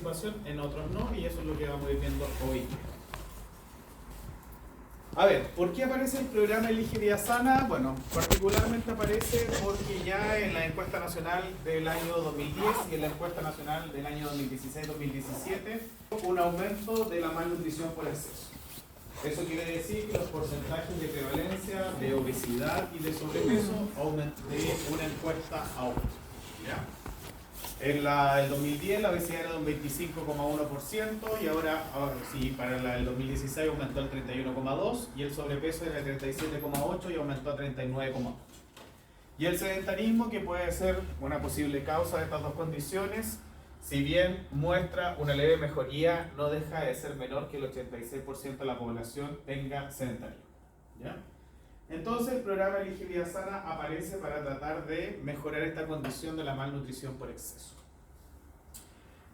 participación, en otros no, y eso es lo que vamos a ir viendo hoy. A ver, ¿por qué aparece el programa Elige Vida Sana? Bueno, particularmente aparece porque ya en la encuesta nacional del año 2010 y en la encuesta nacional del año 2016-2017 hubo un aumento de la malnutrición por exceso. Eso quiere decir que los porcentajes de prevalencia de obesidad y de sobrepeso aumentan de una encuesta a otra. ¿Ya? En el 2010 la obesidad era de un 25,1% y ahora sí, para el 2016 aumentó al 31,2% y el sobrepeso era de 37,8% y aumentó a 39,8%. Y el sedentarismo, que puede ser una posible causa de estas dos condiciones, si bien muestra una leve mejoría, no deja de ser menor que el 86% de la población tenga sedentarismo. ¿Ya? Entonces el programa Elige Vida Sana aparece para tratar de mejorar esta condición de la malnutrición por exceso.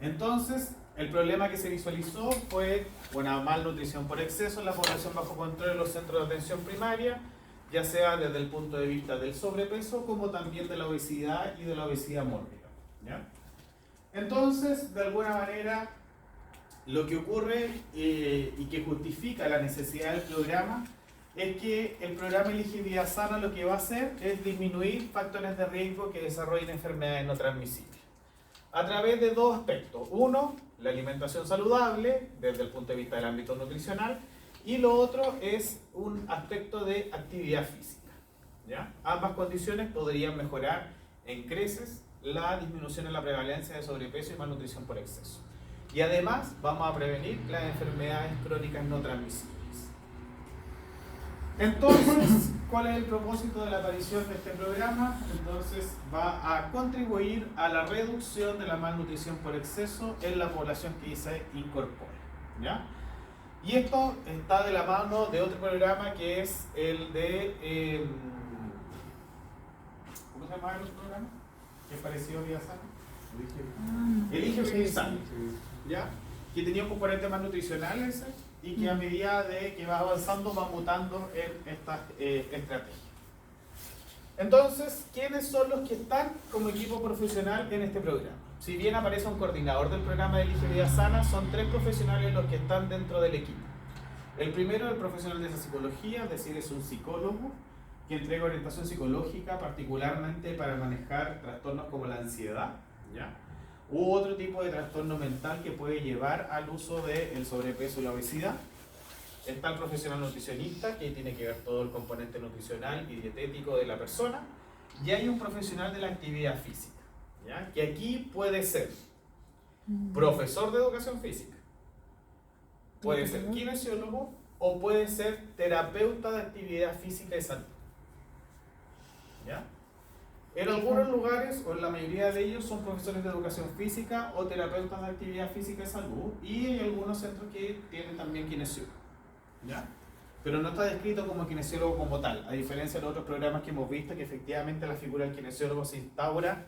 Entonces, el problema que se visualizó fue una malnutrición por exceso en la población bajo control en los centros de atención primaria, ya sea desde el punto de vista del sobrepeso como también de la obesidad y de la obesidad mórbida. ¿Ya? Entonces, de alguna manera, lo que ocurre y que justifica la necesidad del programa es que el programa Elige Vida Sana lo que va a hacer es disminuir factores de riesgo que desarrollen enfermedades no transmisibles a través de dos aspectos. Uno, la alimentación saludable desde el punto de vista del ámbito nutricional, y lo otro es un aspecto de actividad física. ¿Ya? Ambas condiciones podrían mejorar en creces la disminución en la prevalencia de sobrepeso y malnutrición por exceso. Y además vamos a prevenir las enfermedades crónicas no transmisibles. Entonces, ¿cuál es el propósito de la aparición de este programa? Entonces, va a contribuir a la reducción de la malnutrición por exceso en la población que se incorpora. ¿Ya? Y esto está de la mano de otro programa que es el de... ¿cómo se llama el otro programa? ¿Qué es parecido a Vida Sana? Elige Vida Sana. ¿Ya? Que tenía un componente más nutricional ese, y que a medida de que va avanzando va mutando en estas estrategias. Entonces, ¿quiénes son los que están como equipo profesional en este programa? Si bien aparece un coordinador del programa de Elige Vida Sana, son 3 profesionales los que están dentro del equipo. El primero es el profesional de esa psicología, es decir, es un psicólogo que entrega orientación psicológica particularmente para manejar trastornos como la ansiedad, ¿ya? U otro tipo de trastorno mental que puede llevar al uso del sobrepeso y la obesidad. Está el profesional nutricionista, que tiene que ver todo el componente nutricional y dietético de la persona. Y hay un profesional de la actividad física, ¿ya? Que aquí puede ser profesor de educación física, puede ser kinesiólogo o puede ser terapeuta de actividad física y salud. ¿Ya? En algunos lugares, o en la mayoría de ellos, son profesores de educación física o terapeutas de actividad física y salud, y hay algunos centros que tienen también kinesiólogo. ¿Ya? Pero no está descrito como kinesiólogo como tal, a diferencia de los otros programas que hemos visto, que efectivamente la figura del kinesiólogo se instaura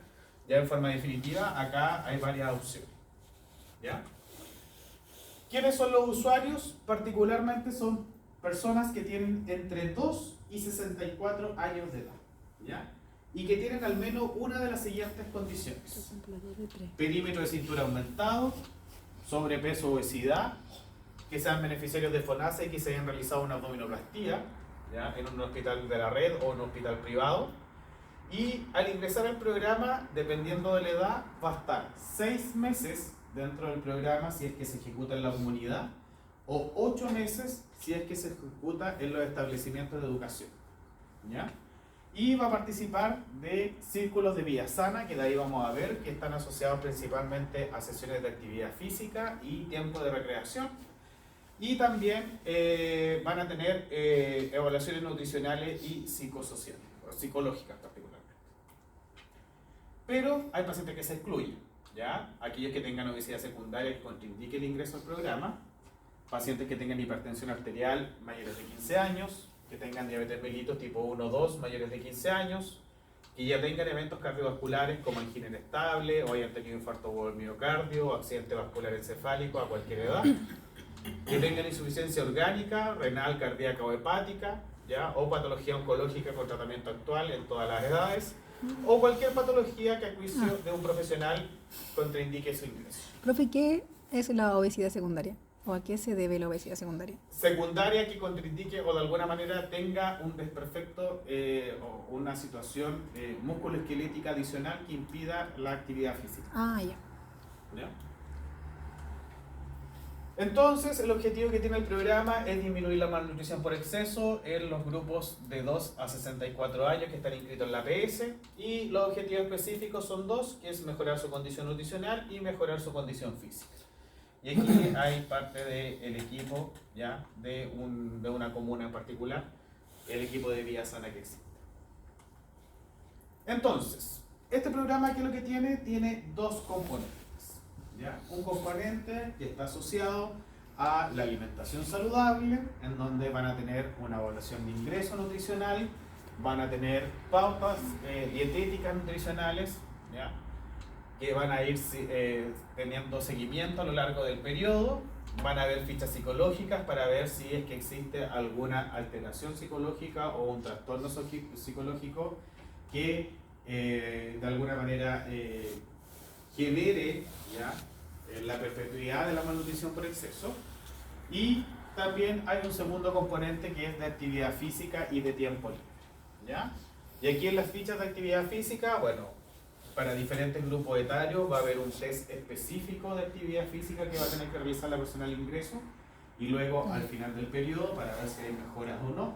ya en forma definitiva. Acá hay varias opciones. ¿Ya? ¿Quiénes son los usuarios? Particularmente son personas que tienen entre 2 y 64 años de edad. ¿Ya? Y que tienen al menos una de las siguientes condiciones: perímetro de cintura aumentado, sobrepeso o obesidad, que sean beneficiarios de FONASA y que se hayan realizado una abdominoplastía, ¿ya? En un hospital de la red o un hospital privado. Y al ingresar al programa, dependiendo de la edad, va a estar 6 meses dentro del programa si es que se ejecuta en la comunidad, o 8 meses si es que se ejecuta en los establecimientos de educación. ¿Ya? Y va a participar de círculos de vida sana, que de ahí vamos a ver que están asociados principalmente a sesiones de actividad física y tiempo de recreación. Y también van a tener evaluaciones nutricionales y psicosociales, o psicológicas particularmente. Pero hay pacientes que se excluyen, ¿ya? Aquellos que tengan obesidad secundaria que contraindique el ingreso al programa, pacientes que tengan hipertensión arterial mayores de 15 años, que tengan diabetes mellitus tipo 1 o 2 mayores de 15 años, que ya tengan eventos cardiovasculares como angina inestable, o hayan tenido infarto o miocardio, o accidente vascular encefálico a cualquier edad, que tengan insuficiencia orgánica, renal, cardíaca o hepática, ¿ya? O patología oncológica con tratamiento actual en todas las edades, o cualquier patología que a juicio de un profesional contraindique su ingreso. Profe, ¿qué es la obesidad secundaria? ¿O a qué se debe la obesidad secundaria? Secundaria que contraindique o de alguna manera tenga un desperfecto o una situación musculoesquelética adicional que impida la actividad física. Ah, ya. ¿Ya? Entonces, el objetivo que tiene el programa es disminuir la malnutrición por exceso en los grupos de 2 a 64 años que están inscritos en la APS, y los objetivos específicos son dos, que es mejorar su condición nutricional y mejorar su condición física. Y aquí hay parte del equipo ya de una comuna en particular, el equipo de Vía Sana que existe. Entonces, este programa, ¿qué es lo que tiene? Tiene dos componentes. ¿Ya? Un componente que está asociado a la alimentación saludable, en donde van a tener una evaluación de ingreso nutricional, van a tener pautas dietéticas nutricionales, ¿ya? Que van a ir teniendo seguimiento a lo largo del periodo, van a haber fichas psicológicas para ver si es que existe alguna alteración psicológica o un trastorno psicológico que de alguna manera genere, ¿ya?, la perpetuidad de la malnutrición por exceso. Y también hay un segundo componente que es de actividad física y de tiempo libre, ¿ya? Y aquí en las fichas de actividad física, bueno, para diferentes grupos etarios va a haber un test específico de actividad física que va a tener que realizar la persona al ingreso y luego al final del periodo para ver si hay mejoras o no.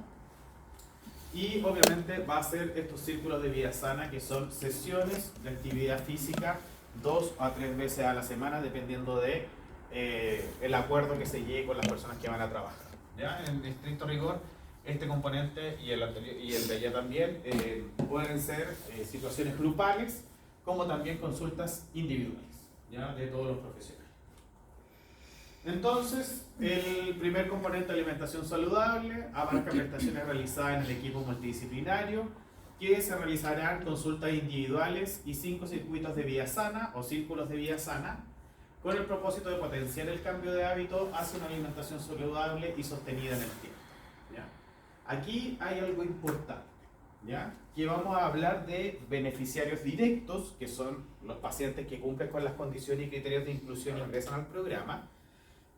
Y obviamente va a ser estos círculos de vida sana, que son sesiones de actividad física 2 a 3 veces a la semana, dependiendo de el acuerdo que se llegue con las personas que van a trabajar. ¿Ya? En estricto rigor, este componente y el anterior y el de allá también pueden ser situaciones grupales, como también consultas individuales, ¿ya?, de todos los profesionales. Entonces, el primer componente, alimentación saludable, abarca prestaciones realizadas en el equipo multidisciplinario, que se realizarán consultas individuales y 5 circuitos de vida sana o círculos de vida sana, con el propósito de potenciar el cambio de hábito hacia una alimentación saludable y sostenida en el tiempo, ¿ya? Aquí hay algo importante, ¿ya?, que vamos a hablar de beneficiarios directos, que son los pacientes que cumplen con las condiciones y criterios de inclusión y ingresan al programa,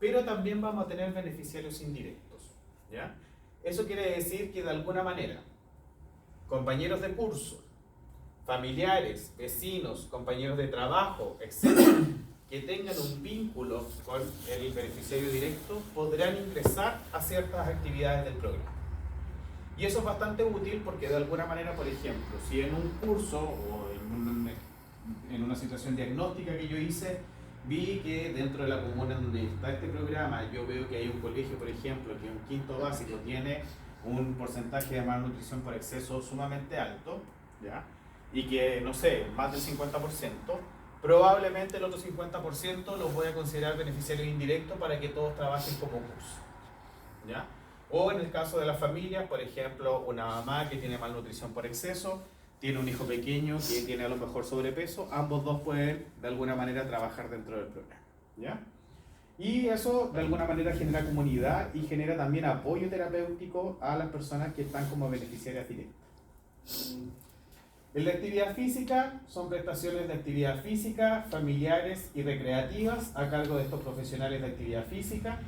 pero también vamos a tener beneficiarios indirectos, ¿ya? Eso quiere decir que de alguna manera compañeros de curso, familiares, vecinos, compañeros de trabajo, etc., que tengan un vínculo con el beneficiario directo podrán ingresar a ciertas actividades del programa. Y eso es bastante útil porque de alguna manera, por ejemplo, si en un curso o en una situación diagnóstica que yo hice, vi que dentro de la comuna donde está este programa, yo veo que hay un colegio, por ejemplo, que en quinto básico tiene un porcentaje de malnutrición por exceso sumamente alto, ¿ya?, y que, no sé, más del 50%, probablemente el otro 50% los voy a considerar beneficiarios indirectos para que todos trabajen como curso, ¿ya? O en el caso de las familias, por ejemplo, una mamá que tiene malnutrición por exceso, tiene un hijo pequeño que tiene a lo mejor sobrepeso, ambos dos pueden de alguna manera trabajar dentro del programa, ¿ya? Y eso de alguna manera genera comunidad y genera también apoyo terapéutico a las personas que están como beneficiarias directas. En la actividad física son prestaciones de actividad física, familiares y recreativas a cargo de estos profesionales de actividad física.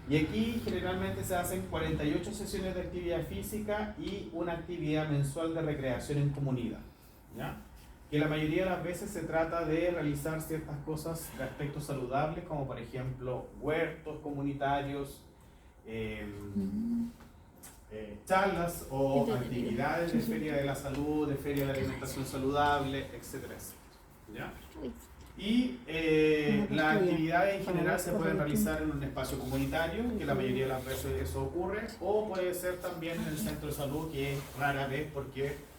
Y aquí generalmente se hacen 48 sesiones de actividad física y una actividad mensual de recreación en comunidad, ¿ya?, que la mayoría de las veces se trata de realizar ciertas cosas de aspectos saludables, como por ejemplo huertos comunitarios, charlas o actividades de feria de la salud, de feria de alimentación saludable, etcétera, etcétera, ¿ya? Y las actividades en general se pueden realizar en un espacio comunitario, que la mayoría de las veces eso ocurre, o puede ser también en el centro de salud, que es rara vez porque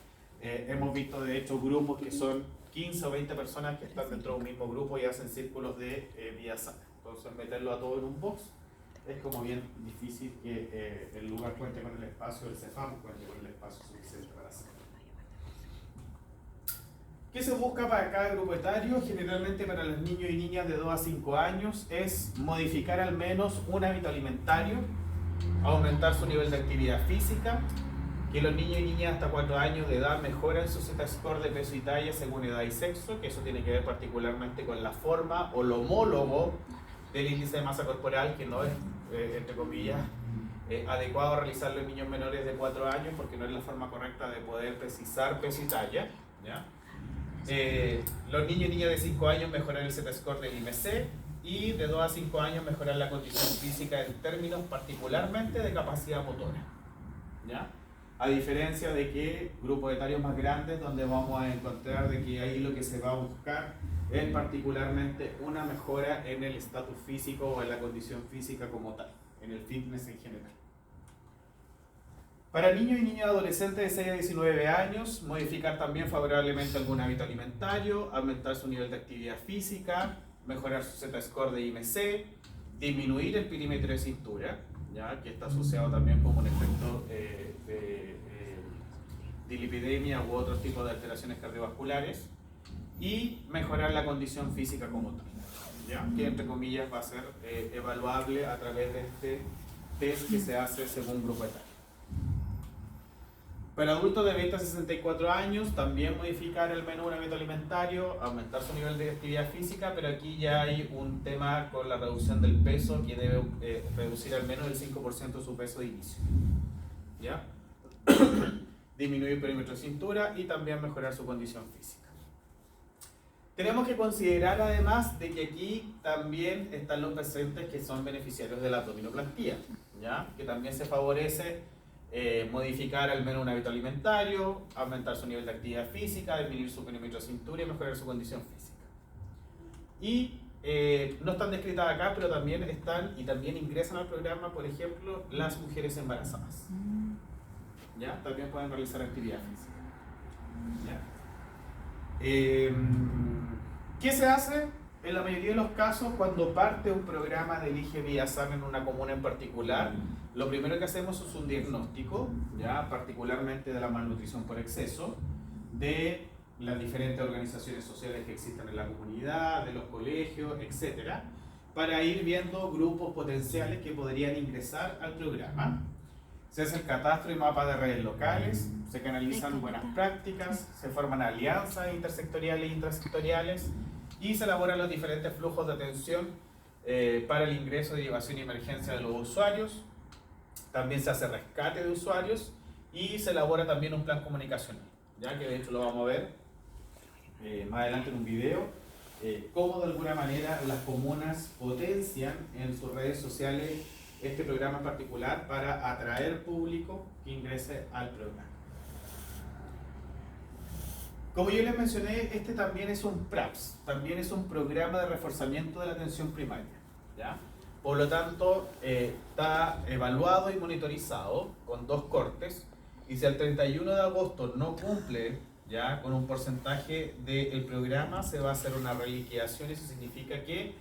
hemos visto de hecho grupos que son 15 o 20 personas que están dentro de un mismo grupo y hacen círculos de vía sana. Entonces meterlo a todo en un box es como bien difícil que el lugar cuente con el espacio, el CEFAM cuente con el espacio suficiente para hacerlo. ¿Qué se busca para cada grupo etario? Generalmente para los niños y niñas de 2 a 5 años es modificar al menos un hábito alimentario, aumentar su nivel de actividad física, que los niños y niñas hasta 4 años de edad mejoran su Z-score de peso y talla según edad y sexo, que eso tiene que ver particularmente con la forma o lo homólogo del índice de masa corporal, que no es, entre comillas, adecuado a realizarlo en niños menores de 4 años porque no es la forma correcta de poder precisar peso y talla, ¿ya? Los niños y niñas de 5 años mejoran el Z-score del IMC y de 2 a 5 años mejorar la condición física en términos particularmente de capacidad motora, ¿ya? A diferencia de que grupos etarios más grandes, donde vamos a encontrar de que ahí lo que se va a buscar es particularmente una mejora en el estatus físico o en la condición física como tal, en el fitness en general. Para niños y niñas adolescentes de 6 a 19 años, modificar también favorablemente algún hábito alimentario, aumentar su nivel de actividad física, mejorar su Z-score de IMC, disminuir el perímetro de cintura, ¿ya? Que está asociado también como un efecto de dilipidemia u otros tipos de alteraciones cardiovasculares, y mejorar la condición física como tal, ¿ya? Que entre comillas va a ser evaluable a través de este test que se hace según grupo etario. Para adultos de 20 a 64 años, también modificar el menú de hábito alimentario, aumentar su nivel de actividad física, pero aquí ya hay un tema con la reducción del peso, que debe reducir al menos el 5% su peso de inicio, ¿ya? Disminuir el perímetro de cintura y también mejorar su condición física. Tenemos que considerar además de que aquí también están los pacientes que son beneficiarios de la abdominoplastía, ¿ya? Que también se favorece modificar al menos un hábito alimentario, aumentar su nivel de actividad física, disminuir su perímetro de cintura y mejorar su condición física. Y no están descritas acá, pero también están y también ingresan al programa, por ejemplo, las mujeres embarazadas, ¿ya? También pueden realizar actividad física, ¿ya? ¿Qué se hace? En la mayoría de los casos, cuando parte un programa de Elige Villasan en una comuna en particular, lo primero que hacemos es un diagnóstico, ¿ya? Particularmente de la malnutrición por exceso, de las diferentes organizaciones sociales que existen en la comunidad, de los colegios, etc., para ir viendo grupos potenciales que podrían ingresar al programa. Se hace el catastro y mapa de redes locales, se canalizan buenas prácticas, se forman alianzas intersectoriales e intrasectoriales, y se elaboran los diferentes flujos de atención para el ingreso, derivación y emergencia de los usuarios. También se hace rescate de usuarios y se elabora también un plan comunicacional, ya que de hecho lo vamos a ver más adelante en un video, cómo de alguna manera las comunas potencian en sus redes sociales este programa en particular para atraer público que ingrese al programa. Como yo les mencioné, este también es un PRAPS, también es un programa de reforzamiento de la atención primaria, ¿ya? Por lo tanto, está evaluado y monitorizado con 2 cortes, y si el 31 de agosto no cumple ya con un porcentaje del programa, se va a hacer una reliquidación. Eso significa que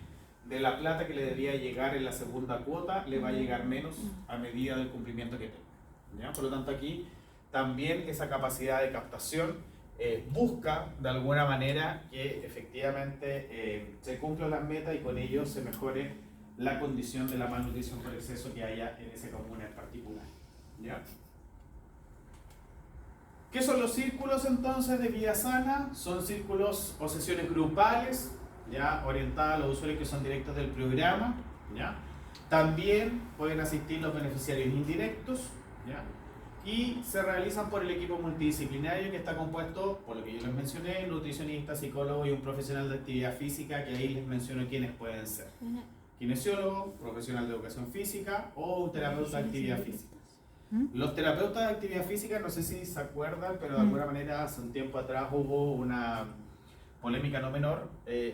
de la plata que le debía llegar en la segunda cuota, le va a llegar menos a medida del cumplimiento que tenga, ¿ya? Por lo tanto, aquí también esa capacidad de captación busca de alguna manera que efectivamente se cumplan las metas y con ello se mejore la condición de la malnutrición por exceso que haya en esa comuna en particular, ¿ya? ¿Qué son los círculos entonces de vida sana? Son círculos o sesiones grupales, ¿ya? Orientadas a los usuarios que son directos del programa, ¿ya? También pueden asistir los beneficiarios indirectos, ¿ya? Y se realizan por el equipo multidisciplinario que está compuesto, por lo que yo les mencioné, nutricionista, psicólogo y un profesional de actividad física, que ahí les menciono quiénes pueden ser. Kinesiólogo, profesional de educación física o un terapeuta de actividad física. Los terapeutas de actividad física, no sé si se acuerdan, pero de alguna manera hace un tiempo atrás hubo una polémica no menor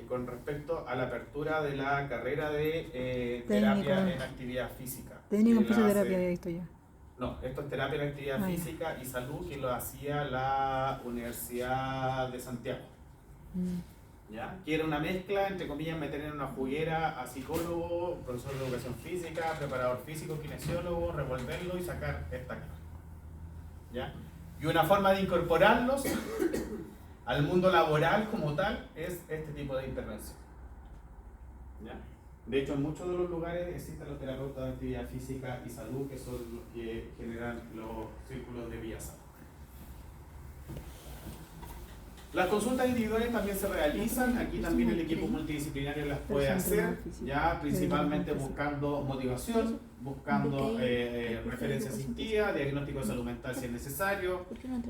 con respecto a la apertura de la carrera de terapia en actividad física. Técnico en fisioterapia, había visto yo. No, esto es terapia en actividad física y salud, que lo hacía la Universidad de Santiago. ¿Ya? Que era una mezcla, entre comillas, meter en una juguera a psicólogo, profesor de educación física, preparador físico, kinesiólogo, revolverlo y sacar esta cara, ¿ya? Y una forma de incorporarlos al mundo laboral como tal es este tipo de intervención, ¿ya? De hecho, en muchos de los lugares existen los terapeutas de actividad física y salud, que son los que generan los círculos de vía sana. Las consultas individuales también se realizan, aquí también el equipo multidisciplinario las puede hacer, ya principalmente buscando motivación, buscando referencia asistida, diagnóstico de salud mental si es necesario,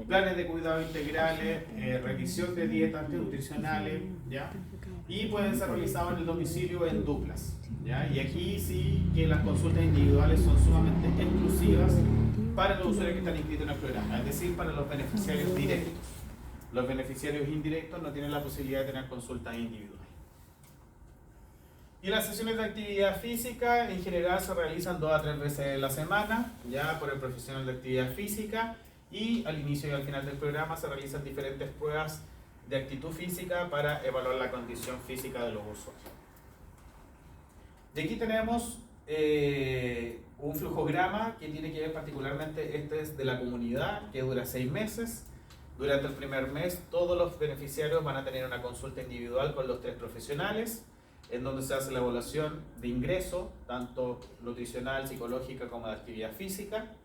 planes de cuidado integrales, revisión de dietas nutricionales, ¿ya? Y pueden ser realizados en el domicilio en duplas, ¿ya? Y aquí sí que las consultas individuales son sumamente exclusivas para los usuarios que están inscritos en el programa, es decir, para los beneficiarios directos. Los beneficiarios indirectos no tienen la posibilidad de tener consultas individuales. Y las sesiones de actividad física en general se realizan 2 a 3 veces a la semana, ya por el profesional de actividad física, y al inicio y al final del programa se realizan diferentes pruebas de actitud física para evaluar la condición física de los usuarios. Y aquí tenemos un flujograma que tiene que ver particularmente, este es de la comunidad, que dura 6 meses. Durante el primer mes, todos los beneficiarios van a tener una consulta individual con los 3 profesionales, en donde se hace la evaluación de ingreso, tanto nutricional, psicológica como de actividad física.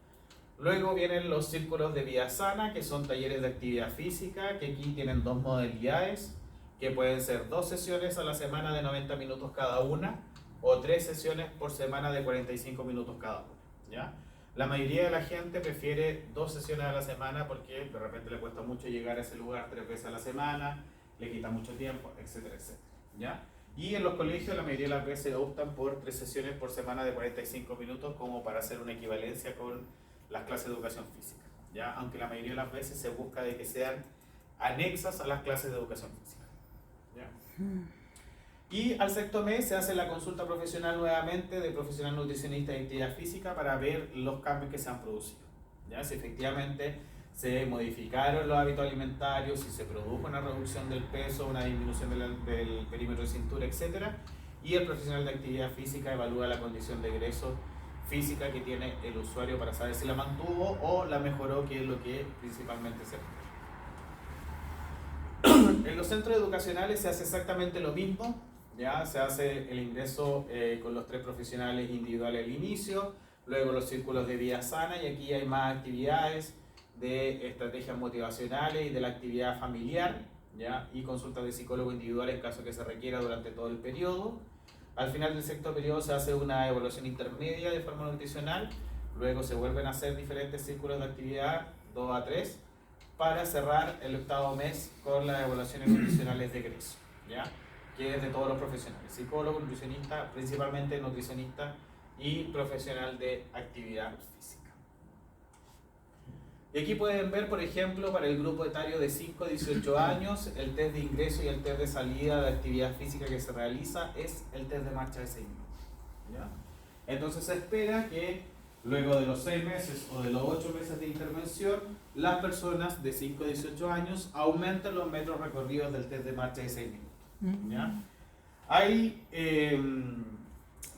Luego vienen los círculos de vía sana, que son talleres de actividad física, que aquí tienen 2 modalidades, que pueden ser 2 sesiones a la semana de 90 minutos cada una, o 3 sesiones por semana de 45 minutos cada una, ¿ya? La mayoría de la gente prefiere 2 sesiones a la semana porque de repente le cuesta mucho llegar a ese lugar 3 veces a la semana, le quita mucho tiempo, etcétera, etcétera, ¿ya? Y en los colegios la mayoría de las veces optan por 3 sesiones por semana de 45 minutos como para hacer una equivalencia con las clases de educación física, ¿ya? Aunque la mayoría de las veces se busca de que sean anexas a las clases de educación física, ¿ya? Y al 6º mes se hace la consulta profesional nuevamente de profesional nutricionista de actividad física para ver los cambios que se han producido, ¿ya? Si efectivamente se modificaron los hábitos alimentarios, si se produjo una reducción del peso, una disminución del perímetro de cintura, etc. Y el profesional de actividad física evalúa la condición de egreso física que tiene el usuario para saber si la mantuvo o la mejoró, que es lo que principalmente se espera. En los centros educacionales se hace exactamente lo mismo. Ya se hace el ingreso con los 3 profesionales individuales al inicio, luego los círculos de vía sana, y aquí hay más actividades de estrategias motivacionales y de la actividad familiar, ¿ya? Y consultas de psicólogo individual en caso que se requiera durante todo el periodo. Al final del 6º periodo se hace una evaluación intermedia de forma nutricional, luego se vuelven a hacer diferentes círculos de actividad, 2 a 3, para cerrar el 8º mes con las evaluaciones nutricionales de egreso, ¿ya? Que es de todos los profesionales, psicólogo, nutricionista, principalmente nutricionista y profesional de actividad física. Y aquí pueden ver, por ejemplo, para el grupo etario de 5 a 18 años, el test de ingreso y el test de salida de actividad física que se realiza es el test de marcha de 6 minutos, ¿ya? Entonces se espera que luego de los 6 meses o de los 8 meses de intervención, las personas de 5 a 18 años aumenten los metros recorridos del test de marcha de 6 minutos. ¿Ya? Hay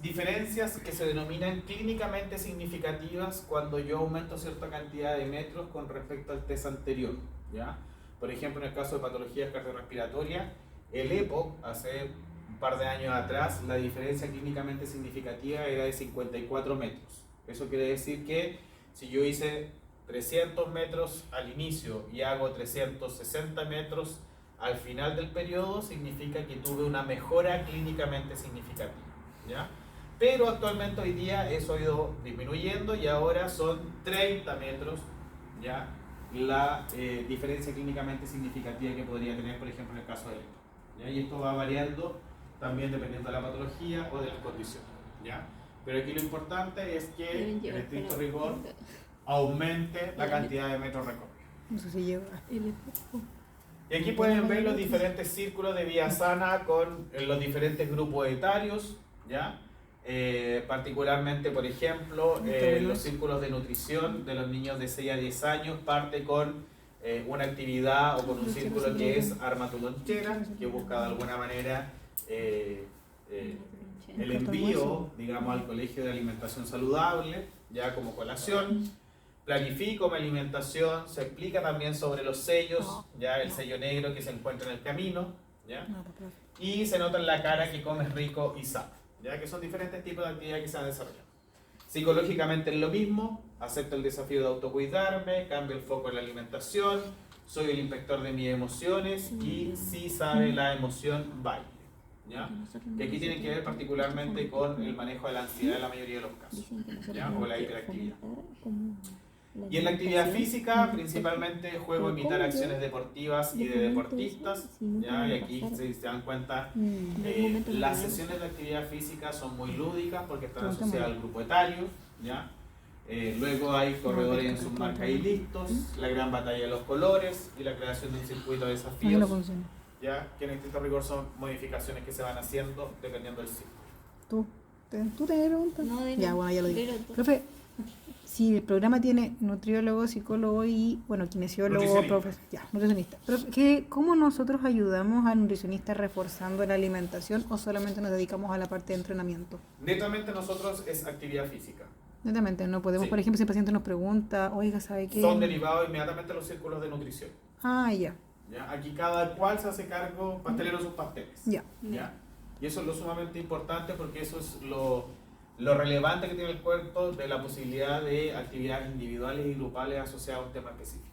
diferencias que se denominan clínicamente significativas cuando yo aumento cierta cantidad de metros con respecto al test anterior, ¿ya? Por ejemplo, en el caso de patologías cardiorrespiratorias, el EPOC, hace un par de años atrás, la diferencia clínicamente significativa era de 54 metros. Eso quiere decir que si yo hice 300 metros al inicio y hago 360 metros al final del periodo, significa que tuve una mejora clínicamente significativa, ¿ya? Pero actualmente hoy día eso ha ido disminuyendo y ahora son 30 metros, ¿ya? La diferencia clínicamente significativa que podría tener, por ejemplo, en el caso del EPOC, ¿ya? Y esto va variando también dependiendo de la patología o de las condiciones, ¿ya? Pero aquí lo importante es que en estricto rigor aumente la cantidad de metros recorridos. No sé si lleva el Y aquí pueden ver los diferentes círculos de vía sana con los diferentes grupos etarios, ¿ya? Particularmente, por ejemplo, los círculos de nutrición de los niños de 6 a 10 años parte con una actividad o con un círculo que es arma tu lonchera, que busca de alguna manera el envío, digamos, al colegio de alimentación saludable, ya como colación. Planifico mi alimentación, se explica también sobre los sellos, ya el sello negro que se encuentra en el camino, ¿ya? Y se nota en la cara que comes rico y sano, ya que son diferentes tipos de actividades que se han desarrollado. Psicológicamente es lo mismo, acepto el desafío de autocuidarme, cambio el foco en la alimentación, soy el inspector de mis emociones y sí sabe la emoción baile. ¿Ya? Que aquí tiene que ver particularmente con el manejo de la ansiedad en la mayoría de los casos, ¿ya? O la hiperactividad. Y en la actividad física, principalmente juego a imitar acciones deportivas y de deportistas, ¿ya? Y aquí si se dan cuenta, las sesiones de actividad física son muy lúdicas porque están asociadas al grupo etario, ¿ya? Luego hay corredores en sus marcas y listos, la gran batalla de los colores y la creación de un circuito de desafíos, ¿ya? Que en estricto rigor son modificaciones que se van haciendo dependiendo del ciclo. ¿Tú te preguntas? No, ya, bueno, ya lo digo. Profe, si el programa tiene nutriólogo, psicólogo y, bueno, kinesiólogo, nutricionista. Pero, ¿cómo nosotros ayudamos al nutricionista reforzando la alimentación o solamente nos dedicamos a la parte de entrenamiento? Netamente nosotros es actividad física. Netamente, no podemos, por ejemplo, si el paciente nos pregunta, oiga, ¿sabe qué? Son derivados inmediatamente a los círculos de nutrición. Ah, ya. ¿Ya? Aquí cada cual se hace cargo, pastelero sus pasteles. Ya. Y eso es lo sumamente importante porque eso es lo relevante que tiene el cuerpo de la posibilidad de actividades individuales y grupales asociadas a un tema específico.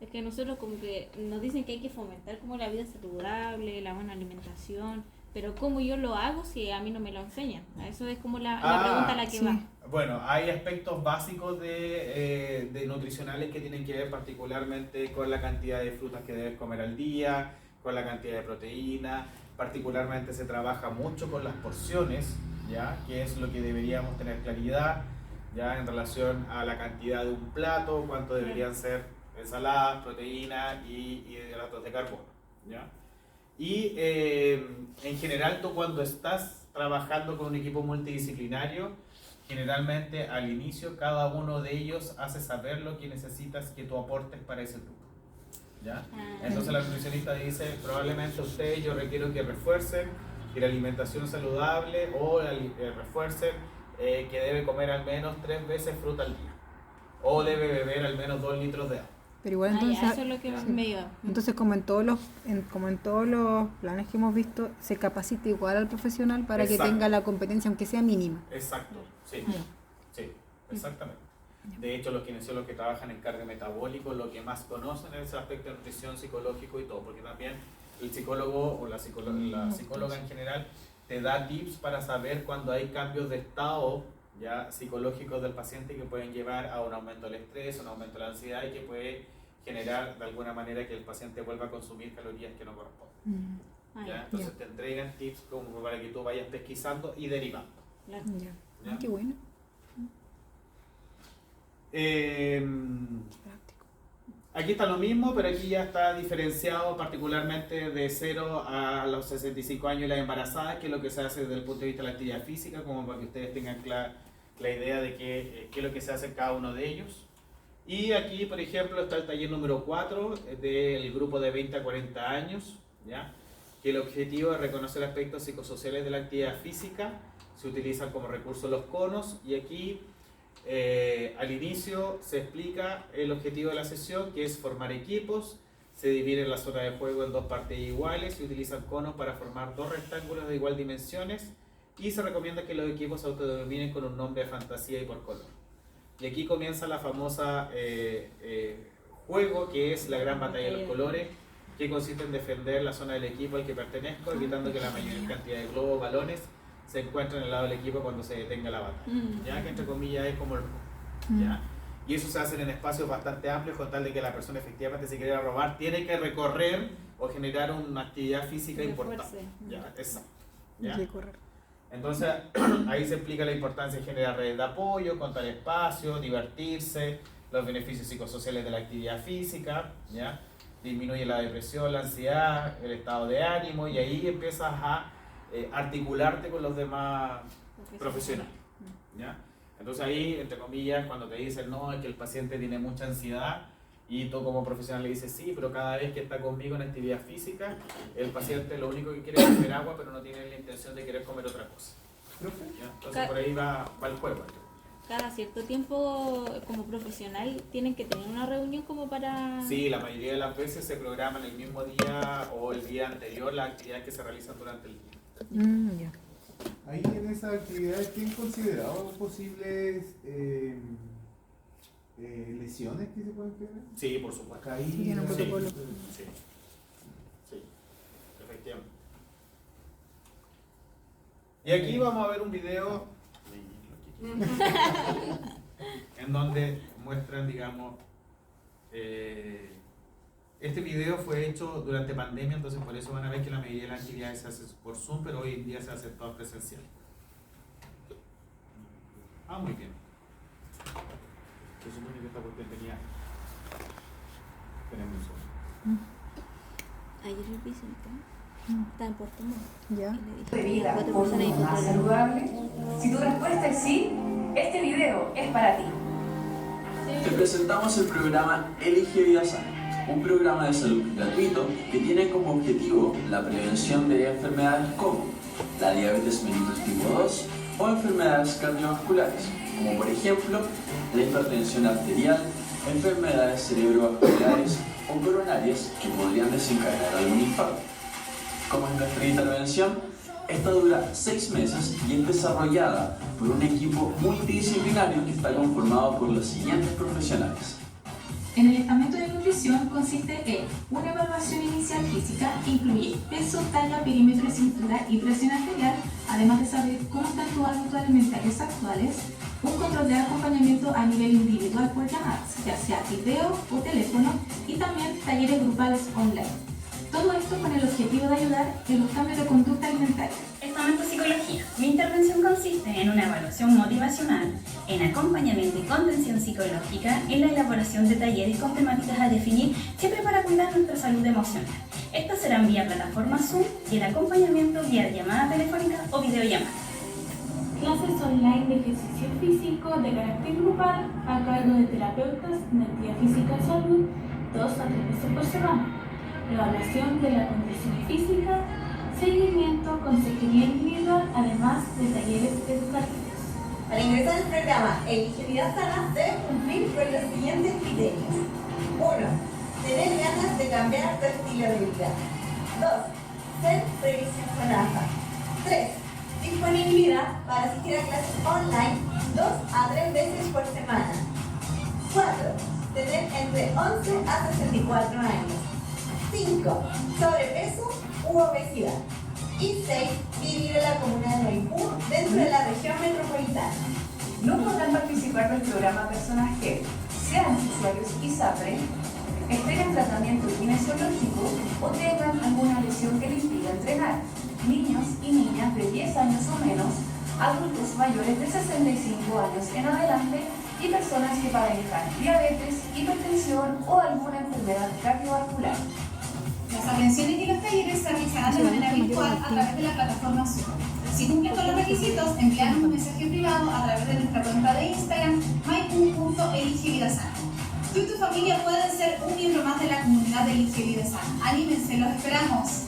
Es que nosotros como que nos dicen que hay que fomentar como la vida saludable, la buena alimentación, pero ¿cómo yo lo hago si a mí no me lo enseñan? Eso es como la pregunta a la que va. Bueno, hay aspectos básicos de nutricionales que tienen que ver particularmente con la cantidad de frutas que debes comer al día, con la cantidad de proteína, particularmente se trabaja mucho con las porciones, ¿ya? Que es lo que deberíamos tener claridad, ¿ya? En relación a la cantidad de un plato, cuánto deberían ser ensaladas, proteínas y hidratos de carbono, ¿ya? Y en general tú cuando estás trabajando con un equipo multidisciplinario, generalmente al inicio cada uno de ellos hace saber lo que necesitas que tú aportes para ese grupo, ¿ya? Entonces la nutricionista dice, probablemente ustedes yo requiero que refuercen que la alimentación saludable o refuercen que debe comer al menos 3 veces fruta al día o debe beber al menos 2 litros de agua. Pero igual entonces, eso es lo que me iba. Entonces como en todos los planes que hemos visto, se capacita igual al profesional para que tenga la competencia, aunque sea mínima. Exacto, sí, exactamente. De hecho, los kinesiólogos que trabajan en cardio metabólico, lo que más conocen es el aspecto de nutrición psicológico y todo, porque también el psicólogo o la psicóloga en general te da tips para saber cuando hay cambios de estado ya psicológicos del paciente que pueden llevar a un aumento del estrés, un aumento de la ansiedad y que puede generar de alguna manera que el paciente vuelva a consumir calorías que no corresponden. ¿Ya? Entonces te entregan tips como para que tú vayas pesquisando y derivando. ¿Ya? Qué bueno. Aquí está lo mismo, pero aquí ya está diferenciado particularmente de 0 a los 65 años y las embarazadas, que es lo que se hace desde el punto de vista de la actividad física, como para que ustedes tengan la idea de qué es lo que se hace en cada uno de ellos. Y aquí, por ejemplo, está el taller número 4 del grupo de 20 a 40 años, ¿ya? Que el objetivo es reconocer aspectos psicosociales de la actividad física, se utilizan como recurso los conos y aquí al inicio se explica el objetivo de la sesión, que es formar equipos, se divide la zona de juego en 2 partes iguales, se utilizan conos para formar 2 rectángulos de igual dimensiones y se recomienda que los equipos se autodenominen con un nombre de fantasía y por color. Y aquí comienza la famosa juego, que es la gran batalla de los colores, que consiste en defender la zona del equipo al que pertenezco, evitando que la mayor cantidad de globos o balones se encuentren al lado del equipo cuando se detenga la batalla, ya que entre comillas es como el robo, ¿ya? Y eso se hace en espacios bastante amplios con tal de que la persona efectivamente si quiere robar tiene que recorrer o generar una actividad física importante, ¿ya? Exacto, ¿ya? Entonces ahí se explica la importancia de generar redes de apoyo, contar espacio, divertirse, los beneficios psicosociales de la actividad física, ¿ya? Disminuye la depresión, la ansiedad, el estado de ánimo y ahí empiezas a articularte con los demás profesionales, ¿ya? Entonces ahí, entre comillas, cuando te dicen no, es que el paciente tiene mucha ansiedad y tú como profesional le dices sí, pero cada vez que está conmigo en actividad física, el paciente lo único que quiere es beber agua, pero no tiene la intención de querer comer otra cosa, ¿ya? Entonces por ahí va el juego. Cada cierto tiempo como profesional tienen que tener una reunión como para... Sí, la mayoría de las veces se programan el mismo día o el día anterior las actividades que se realizan durante el día. ahí en esas actividades tienen considerado posibles lesiones que se pueden tener. Sí, por supuesto. Caídas. Sí, tiene un protocolo. Sí, sí, efectivamente. Y aquí vamos a ver un video en donde muestran, digamos, este video fue hecho durante pandemia, entonces por eso van a ver que la mayoría de las actividades se hace por Zoom, pero hoy en día se hace todo presencial. Muy bien. Se supone que esta porque tenía... Tenemos un Zoom. Ayer el Vicente estaba en Puerto Montt. Ya. De vida, por más saludable. Si tu respuesta es sí, este video es para ti. Te presentamos el programa Elige Vida Sana, un programa de salud gratuito que tiene como objetivo la prevención de enfermedades como la diabetes mellitus tipo 2 o enfermedades cardiovasculares, como por ejemplo la hipertensión arterial, enfermedades cerebrovasculares o coronarias que podrían desencadenar algún infarto. Como es nuestra intervención, esta dura 6 meses y es desarrollada por un equipo multidisciplinario que está conformado por los siguientes profesionales. En el estamento de nutrición consiste en una evaluación inicial física que incluye peso, talla, perímetro de cintura y presión arterial, además de saber cómo están tus hábitos alimentarios actuales, un control de acompañamiento a nivel individual por llamadas, ya sea video o teléfono, y también talleres grupales online. Todo esto con el objetivo de ayudar en los cambios de conducta alimentaria. Estamento Psicología. Mi intervención consiste en una evaluación motivacional, en acompañamiento y contención psicológica, en la elaboración de talleres con temáticas a definir, siempre para cuidar nuestra salud emocional. Estas serán vía plataforma Zoom y el acompañamiento vía llamada telefónica o videollamada. Clases online de ejercicio físico de carácter grupal a cargo de terapeutas de actividad física y salud 2 a 3 veces por semana. Evaluación de la condición física, seguimiento, consejería individual, además de talleres educativos. Para ingresar al programa Elige Vida Sana, debes cumplir con los siguientes criterios. 1. Tener ganas de cambiar tu estilo de vida. 2. Ser previsión con AFA. 3. Disponibilidad para asistir a clases online 2 a 3 veces por semana. 4. Tener entre 11 a 64 años. 5. Sobrepeso u obesidad. Y 6. Vivir en la comuna de Maipú, dentro de la región metropolitana. No podrán participar del programa personas que sean usuarios ISAPRE, estén en tratamiento kinesiológico o tengan alguna lesión que les impida entrenar. Niños y niñas de 10 años o menos, adultos mayores de 65 años en adelante y personas que padezcan diabetes, hipertensión o alguna enfermedad cardiovascular. Las atenciones y los talleres se realizarán de manera virtual a través de la plataforma Zoom. Si cumplen con los requisitos, envíanos un mensaje privado a través de nuestra cuenta de Instagram maipu.eligevidasana. Tú y tu familia pueden ser un miembro más de la comunidad de Elige Vida Sana. ¡Anímense, los esperamos!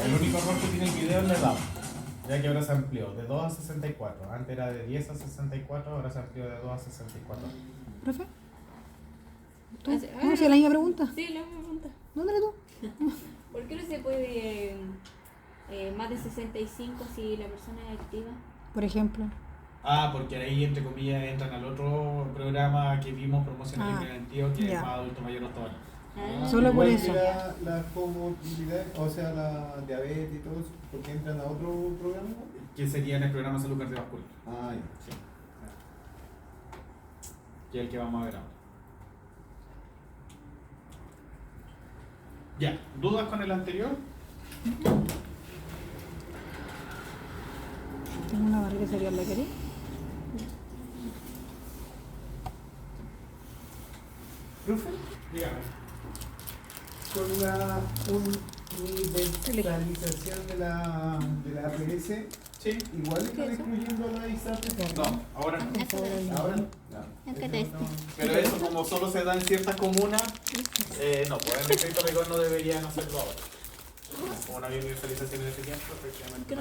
El único error que tiene el video es la edad, ya que ahora se amplió de 2 a 64. Antes era de 10 a 64, ahora se amplió de 2 a 64. ¿Profe? ¿Tú? ¿Cómo se la misma pregunta? Sí, la misma pregunta. ¿Dónde eres tú? ¿Por qué no se puede más de 65 si la persona es activa? Por ejemplo. Porque ahí, entre comillas, entran al otro programa que vimos promocional y preventivo, que es más adulto mayor hasta ahora. Solo por Igual eso. que la comorbilidad, o sea, la diabetes y todo eso, porque entran a otro programa. Que sería en el programa Salud Cardiovascular. Ya. Sí. Que es el que vamos a ver ahora. Ya, ¿dudas con el anterior? Tengo una barriga cereal, ¿la querés? ¿Profe? Dígame. Con universalización de la APS, Sí. igual están excluyendo a la ISAPRE. No, ahora no. Ahora no. Pero eso, como solo se da en ciertas comunas, no, pues en el crédito rigor no deberían hacerlo ahora. Como no había universalización en ese tiempo, efectivamente.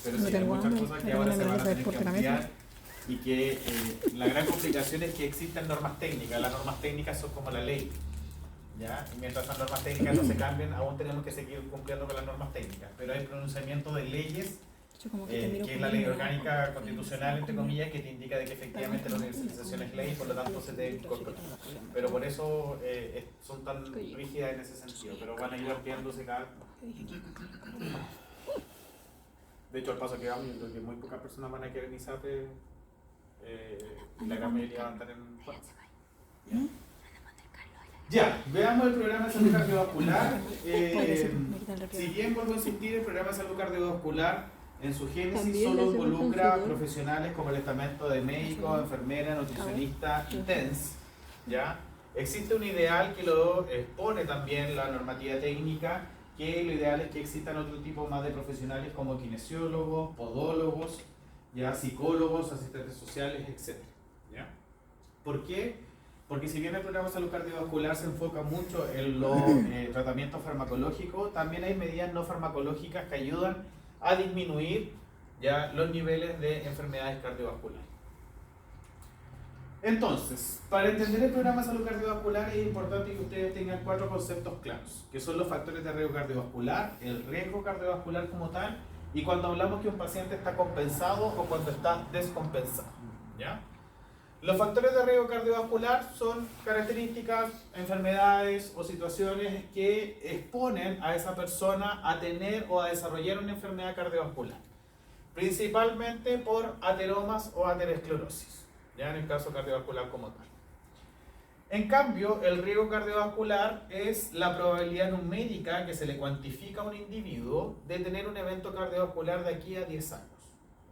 Pero sí, hay muchas cosas que ahora se van a tener que ampliar y que la gran complicación es que existen normas técnicas. Las normas técnicas son como la ley. ¿ya? Y mientras las normas técnicas no se cambien, aún tenemos que seguir cumpliendo con las normas técnicas, pero hay pronunciamiento de leyes, que es la ley orgánica constitucional, entre comillas, que te indica de que efectivamente la universalización es ley y por lo tanto se debe incorporar. Pero por eso son tan rígidas en ese sentido, pero van a ir ampliándose cada vez más. De hecho, al paso que vamos, yo creo que muy pocas personas van a querer ni ISAPRE, y la gran mayoría van a estar en fuerza. Ya, veamos el programa de salud cardiovascular. Si bien vuelvo a insistir, el programa de salud cardiovascular en su génesis solo involucra profesionales como el estamento de médicos, enfermeras, nutricionistas y TENS, ¿ya? Existe un ideal que lo expone también la normativa técnica, que lo ideal es que existan otro tipo más de profesionales como kinesiólogos, podólogos, ya, psicólogos, asistentes sociales, etc. ¿Ya? ¿Por qué? Porque si bien el programa de salud cardiovascular se enfoca mucho en los tratamientos farmacológicos, también hay medidas no farmacológicas que ayudan a disminuir, ya, los niveles de enfermedades cardiovasculares. Entonces, para entender el programa de salud cardiovascular es importante que ustedes tengan 4 conceptos claros, que son los factores de riesgo cardiovascular, el riesgo cardiovascular como tal, y cuando hablamos que un paciente está compensado o cuando está descompensado, ¿ya? Los factores de riesgo cardiovascular son características, enfermedades o situaciones que exponen a esa persona a tener o a desarrollar una enfermedad cardiovascular, principalmente por ateromas o aterosclerosis, ya en el caso cardiovascular como tal. En cambio, el riesgo cardiovascular es la probabilidad numérica que se le cuantifica a un individuo de tener un evento cardiovascular de aquí a 10 años,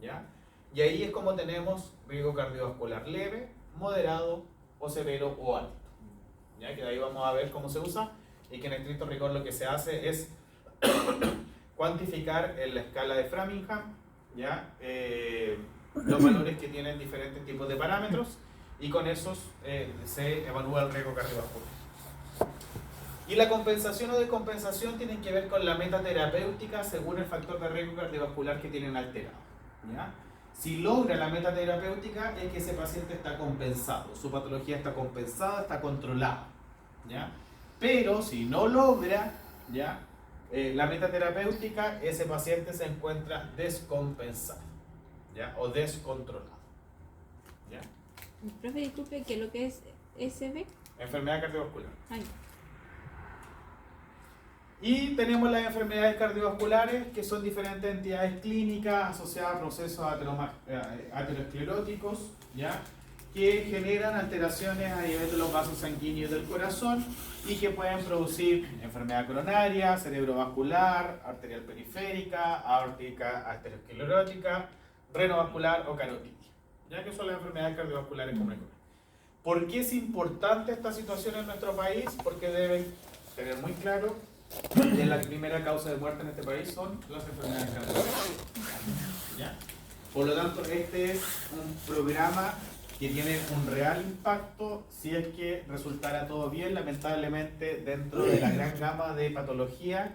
¿ya? Y ahí es como tenemos riesgo cardiovascular leve, moderado o severo o alto, ¿ya? Que de ahí vamos a ver cómo se usa y que en estricto rigor lo que se hace es cuantificar en la escala de Framingham, ¿ya? Los valores que tienen diferentes tipos de parámetros y con esos se evalúa el riesgo cardiovascular. Y la compensación o descompensación tienen que ver con la meta terapéutica según el factor de riesgo cardiovascular que tienen alterado, ¿ya? Si logra la meta terapéutica es que ese paciente está compensado, su patología está compensada, está controlada, ¿ya? Pero si no logra, ¿ya? La meta terapéutica, ese paciente se encuentra descompensado, ¿ya? O descontrolado, ¿ya? Profe, disculpe, ¿qué es lo que es SB? Enfermedad cardiovascular. Ay. Y tenemos las enfermedades cardiovasculares, que son diferentes entidades clínicas asociadas a procesos ateroscleróticos, ¿ya? Que generan alteraciones a nivel de los vasos sanguíneos del corazón y que pueden producir enfermedad coronaria, cerebrovascular, arterial periférica, aórtica aterosclerótica, renovascular o carotidia, ya que son las enfermedades cardiovasculares comunes. ¿Por qué es importante esta situación en nuestro país? Porque deben tener muy claro que la primera causa de muerte en este país son las enfermedades cardiovasculares, ¿ya? Por lo tanto, este es un programa que tiene un real impacto si es que resultara todo bien. Lamentablemente, dentro de la gran gama de patologías,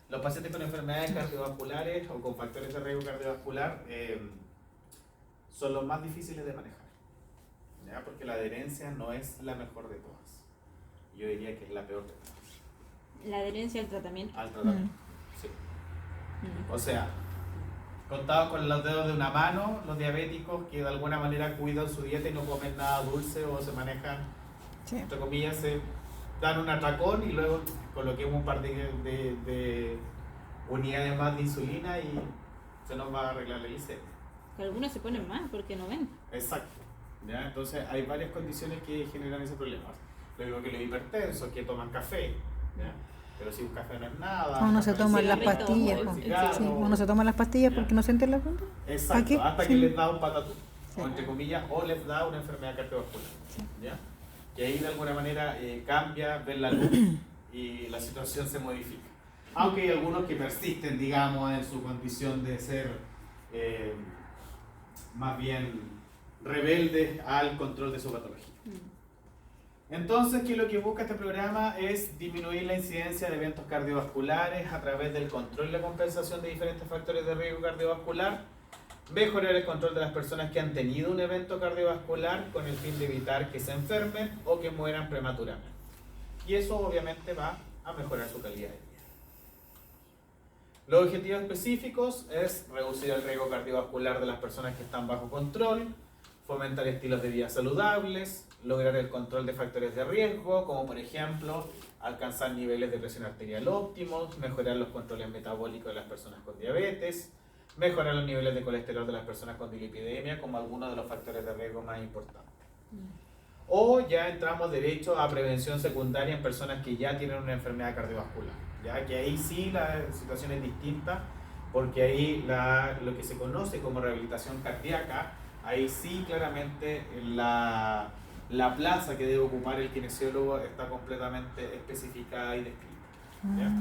los pacientes con enfermedades cardiovasculares o con factores de riesgo cardiovascular son los más difíciles de manejar, ¿ya? Porque la adherencia no es la mejor de todas. Yo diría que es la peor de todas. La adherencia al tratamiento. Al tratamiento, sí. O sea, contados con los dedos de una mano, los diabéticos que de alguna manera cuidan su dieta y no comen nada dulce o se manejan, entre comillas, se dan un atracón y luego coloquemos un par de unidades más de insulina y se nos va a arreglar la glicemia. Que algunos se ponen más porque no ven. Exacto, ¿ya? Entonces hay varias condiciones que generan ese problema. Luego que los hipertensos que toman café, ¿ya? Pero si un café no es nada. Uno se toma las pastillas. Sí, uno se toma las pastillas porque no siente la punta. Exacto, hasta que les da un patatú, o entre comillas, o les da una enfermedad cardiovascular, ¿ya? Y ahí de alguna manera cambia, ven la luz y la situación se modifica. Aunque hay algunos que persisten, digamos, en su condición de ser más bien rebeldes al control de su patología. Entonces, ¿qué es lo que busca este programa? Es disminuir la incidencia de eventos cardiovasculares a través del control y la compensación de diferentes factores de riesgo cardiovascular, mejorar el control de las personas que han tenido un evento cardiovascular con el fin de evitar que se enfermen o que mueran prematuramente. y eso obviamente va a mejorar su calidad de vida. Los objetivos específicos es reducir el riesgo cardiovascular de las personas que están bajo control, fomentar estilos de vida saludables, lograr el control de factores de riesgo, como por ejemplo alcanzar niveles de presión arterial óptimos, mejorar los controles metabólicos de las personas con diabetes, mejorar los niveles de colesterol de las personas con dislipidemia como algunos de los factores de riesgo más importantes. O ya entramos derecho a prevención secundaria en personas que ya tienen una enfermedad cardiovascular, ya que ahí sí la situación es distinta, porque ahí lo que se conoce como rehabilitación cardíaca, ahí sí claramente la plaza que debe ocupar el kinesiólogo está completamente especificada y descrita. ¿Ya?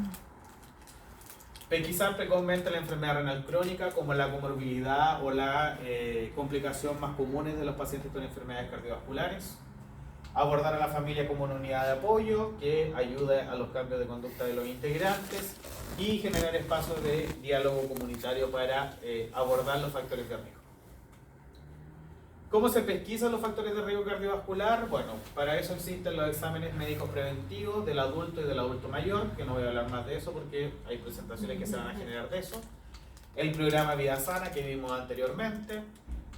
Pesquisar precozmente la enfermedad renal crónica como la comorbilidad o la complicación más comunes de los pacientes con enfermedades cardiovasculares. Abordar a la familia como una unidad de apoyo que ayude a los cambios de conducta de los integrantes y generar espacios de diálogo comunitario para abordar los factores de riesgo. ¿Cómo se pesquisan los factores de riesgo cardiovascular? Bueno, para eso existen los exámenes médicos preventivos del adulto y del adulto mayor, que no voy a hablar más de eso porque hay presentaciones que se van a generar de eso. El programa Vida Sana que vimos anteriormente,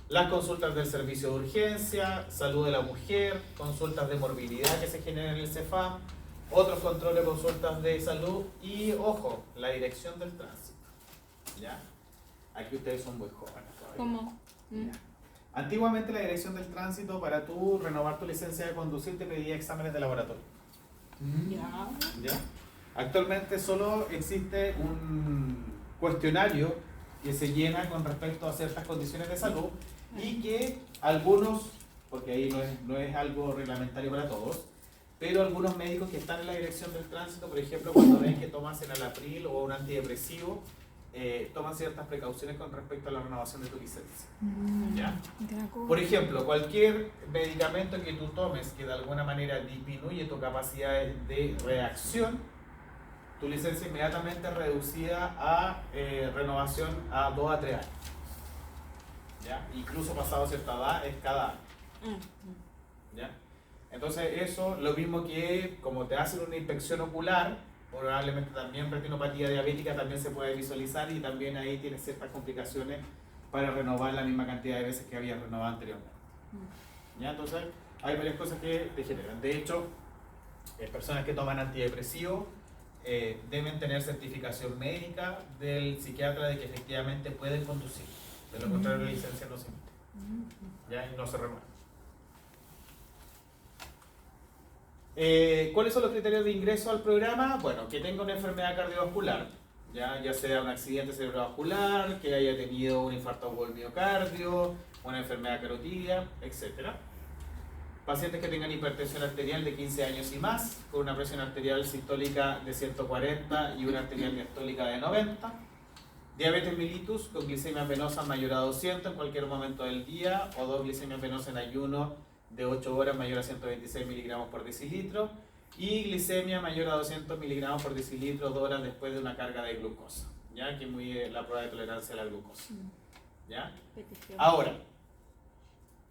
las consultas del servicio de urgencia, salud de la mujer, consultas de morbilidad que se generan en el CEFAM, otros controles de consultas de salud y, ojo, la dirección del tránsito. ¿Ya? Aquí ustedes son muy jóvenes todavía. ¿Cómo? ¿Ya? Antiguamente la dirección del tránsito para tú renovar tu licencia de conducir te pedía exámenes de laboratorio. ¿Ya? Actualmente solo existe un cuestionario que se llena con respecto a ciertas condiciones de salud y que algunos, porque ahí no es algo reglamentario para todos, pero algunos médicos que están en la dirección del tránsito, por ejemplo, cuando ven que tomas enalapril o un antidepresivo, toman ciertas precauciones con respecto a la renovación de tu licencia. ¿Ya? Por ejemplo, cualquier medicamento que tú tomes que de alguna manera disminuye tu capacidad de reacción, tu licencia inmediatamente es reducida a renovación a 2 a 3 años. ¿Ya? Incluso pasado cierta edad es cada año. ¿Ya? Entonces eso, lo mismo que como te hacen una inspección ocular, probablemente también retinopatía diabética también se puede visualizar y también ahí tienes ciertas complicaciones para renovar la misma cantidad de veces que habías renovado anteriormente. ¿Ya? Entonces hay varias cosas que te generan. De hecho, personas que toman antidepresivos deben tener certificación médica del psiquiatra de que efectivamente pueden conducir. De lo contrario, la licencia no se emite. ¿Ya? Y no se renueva. ¿Cuáles son los criterios de ingreso al programa? Bueno, que tenga una enfermedad cardiovascular, ya sea un accidente cerebrovascular, que haya tenido un infarto agudo del miocardio, una enfermedad carotidia, etc. Pacientes que tengan hipertensión arterial de 15 años y más, con una presión arterial sistólica de 140 y una arterial diastólica de 90. Diabetes mellitus con glicemia venosa mayor a 200 en cualquier momento del día, o 2 glicemias venosas en ayuno de 8 horas mayor a 126 miligramos por decilitro, y glicemia mayor a 200 miligramos por decilitro 2 horas después de una carga de glucosa, ¿ya? Que es muy la prueba de tolerancia a la glucosa. ¿Ya? Ahora,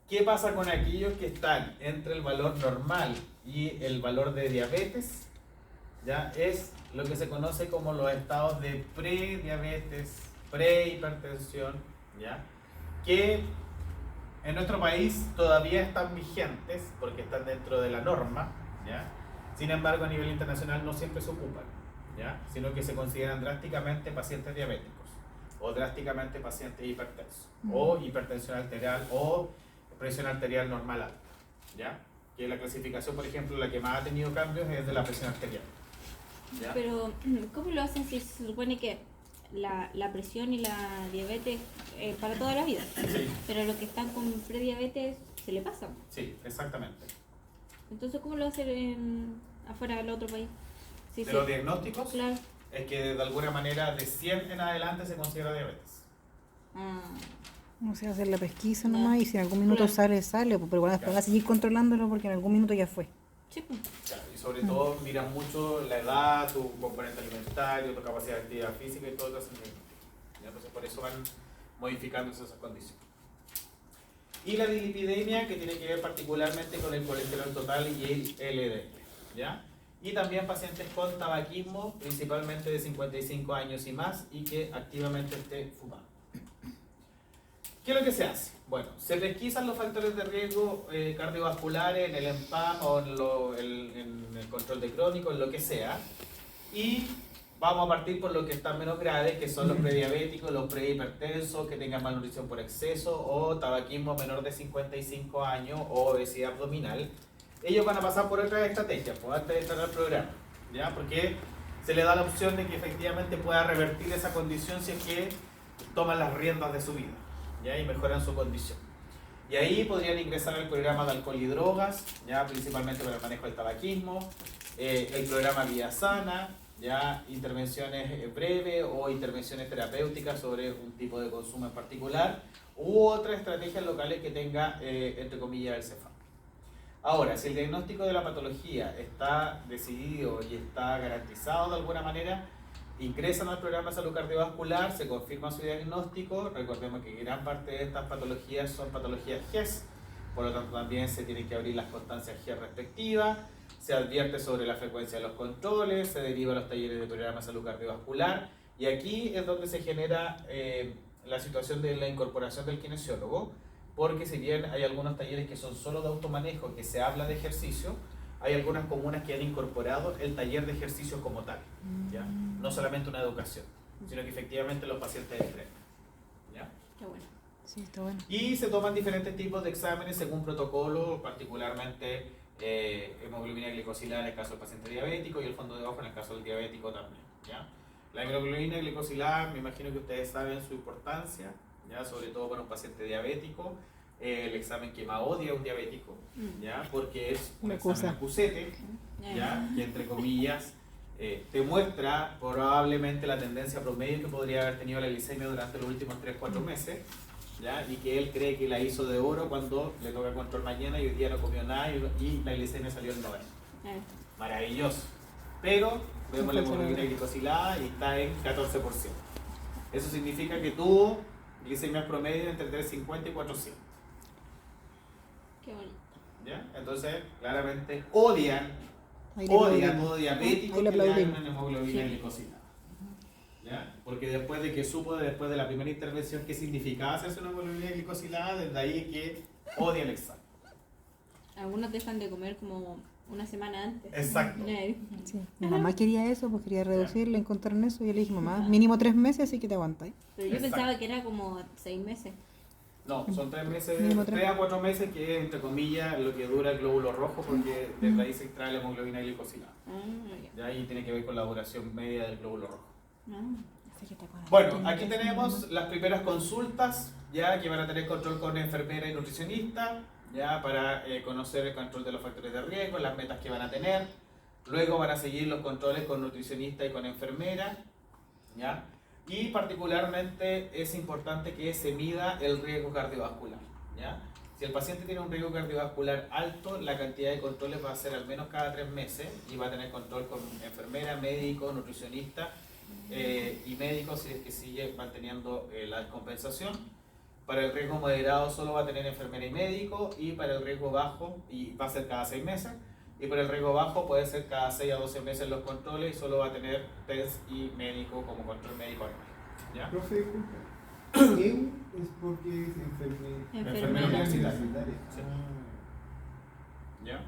¿qué pasa con aquellos que están entre el valor normal y el valor de diabetes? ¿Ya? Es lo que se conoce como los estados de prediabetes, prehipertensión, ¿ya? Que en nuestro país todavía están vigentes porque están dentro de la norma, ¿ya? Sin embargo, a nivel internacional no siempre se ocupan, ¿ya? Sino que se consideran drásticamente pacientes diabéticos o drásticamente pacientes hipertensos o hipertensión arterial o presión arterial normal alta, ¿ya? Que la clasificación, por ejemplo, la que más ha tenido cambios es de la presión arterial, ¿ya? Pero, ¿cómo lo hacen si se supone que la presión y la diabetes para toda la vida? Sí. Pero los que están con prediabetes se le pasa. Sí, exactamente. Entonces, ¿cómo lo hacen afuera del otro país? Sí, de los diagnósticos, claro. Es que de alguna manera de 100 en adelante se considera diabetes. No sé, hacer la pesquisa nomás y si en algún minuto sale, pues, pero bueno, van a seguir controlándolo porque en algún minuto ya fue. Sí, pues. Claro, y sobre todo miran mucho la edad, tu componente alimentario, tu capacidad de actividad física y todo eso. Entonces por eso van modificándose esas condiciones. Y la dislipidemia, que tiene que ver particularmente con el colesterol total y el LDL, ¿ya? y también pacientes con tabaquismo, principalmente de 55 años y más, y que activamente esté fumando. ¿Qué es lo que se hace? Bueno, se pesquisan los factores de riesgo cardiovasculares en el EMPAM o en el control de crónico, en lo que sea, y vamos a partir por lo que están menos graves, que son los prediabéticos, los prehipertensos, que tengan malnutrición por exceso o tabaquismo menor de 55 años o obesidad abdominal. Ellos van a pasar por otras estrategias, pues antes de entrar al programa, ¿ya? Porque se le da la opción de que efectivamente pueda revertir esa condición si es que toman las riendas de su vida, ¿ya? Y mejoran su condición. Y ahí podrían ingresar al programa de alcohol y drogas, ¿ya? Principalmente para el manejo del tabaquismo, el programa Vida Sana, ya intervenciones breves o intervenciones terapéuticas sobre un tipo de consumo en particular, u otras estrategias locales que tenga, entre comillas, el CEFAM. Ahora, si el diagnóstico de la patología está decidido y está garantizado de alguna manera, ingresan al programa de salud cardiovascular, se confirma su diagnóstico. Recordemos que gran parte de estas patologías son patologías GES, por lo tanto también se tienen que abrir las constancias GES respectivas, se advierte sobre la frecuencia de los controles, se deriva a los talleres de programa de salud cardiovascular, y aquí es donde se genera la situación de la incorporación del kinesiólogo, porque si bien hay algunos talleres que son solo de automanejo, que se habla de ejercicio, hay algunas comunas que han incorporado el taller de ejercicio como tal, ¿ya? No solamente una educación, sino que efectivamente los pacientes entrenan, ¿ya? Qué bueno. Sí, está bueno. Y se toman diferentes tipos de exámenes según protocolo, particularmente hemoglobina glicosilar en el caso del paciente diabético y el fondo de ojo en el caso del diabético también, ¿ya? La hemoglobina glicosilar, me imagino que ustedes saben su importancia, ¿ya? Sobre todo para un paciente diabético. El examen que más odia a un diabético, ¿ya? Porque es un examen acusete, ¿ya? Que entre comillas te muestra probablemente la tendencia promedio que podría haber tenido la glicemia durante los últimos 3-4 meses, ¿ya? Y que él cree que la hizo de oro cuando le toca control mañana y hoy día no comió nada y la glicemia salió en 90. Maravilloso. Pero vemos la hemoglobina glicosilada y está en 14%. Eso significa que tuvo glicemia promedio entre 350 y 400. Qué bonito. ¿Ya? Entonces, claramente odian todo diabético que le hagan una hemoglobina glicosilada. ¿Ya? Porque después de que supo, después de la primera intervención, qué significaba hacerse una hemoglobina glicosilada, desde ahí que odia el examen. Algunos dejan de comer como una semana antes. Exacto. Sí. Mi mamá quería eso, pues quería reducirle, encontraron eso, y yo le dije, mamá, mínimo 3 meses, así que te aguantáis. Pero yo pensaba que era como 6 meses. No, son 3 meses, 3 a 4 meses, que es entre comillas lo que dura el glóbulo rojo, porque desde ahí se extrae la hemoglobina glicosilada. Ya ahí tiene que ver con la duración media del glóbulo rojo. Bueno, aquí tenemos las primeras consultas, ya que van a tener control con enfermera y nutricionista, ya para conocer el control de los factores de riesgo, las metas que van a tener. Luego van a seguir los controles con nutricionista y con enfermera, ¿ya? Y particularmente es importante que se mida el riesgo cardiovascular, ¿ya? Si el paciente tiene un riesgo cardiovascular alto, la cantidad de controles va a ser al menos cada 3 meses y va a tener control con enfermera, médico, nutricionista y médico si es que sigue manteniendo la descompensación. Para el riesgo moderado solo va a tener enfermera y médico, y para el riesgo bajo y va a ser cada 6 meses. Y para el riesgo bajo puede ser cada 6 a 12 meses los controles y solo va a tener test y médico como control médico anual. ¿Ya? Profe, disculpe. EU es porque es enfermera universitaria. Sí. ¿Ya?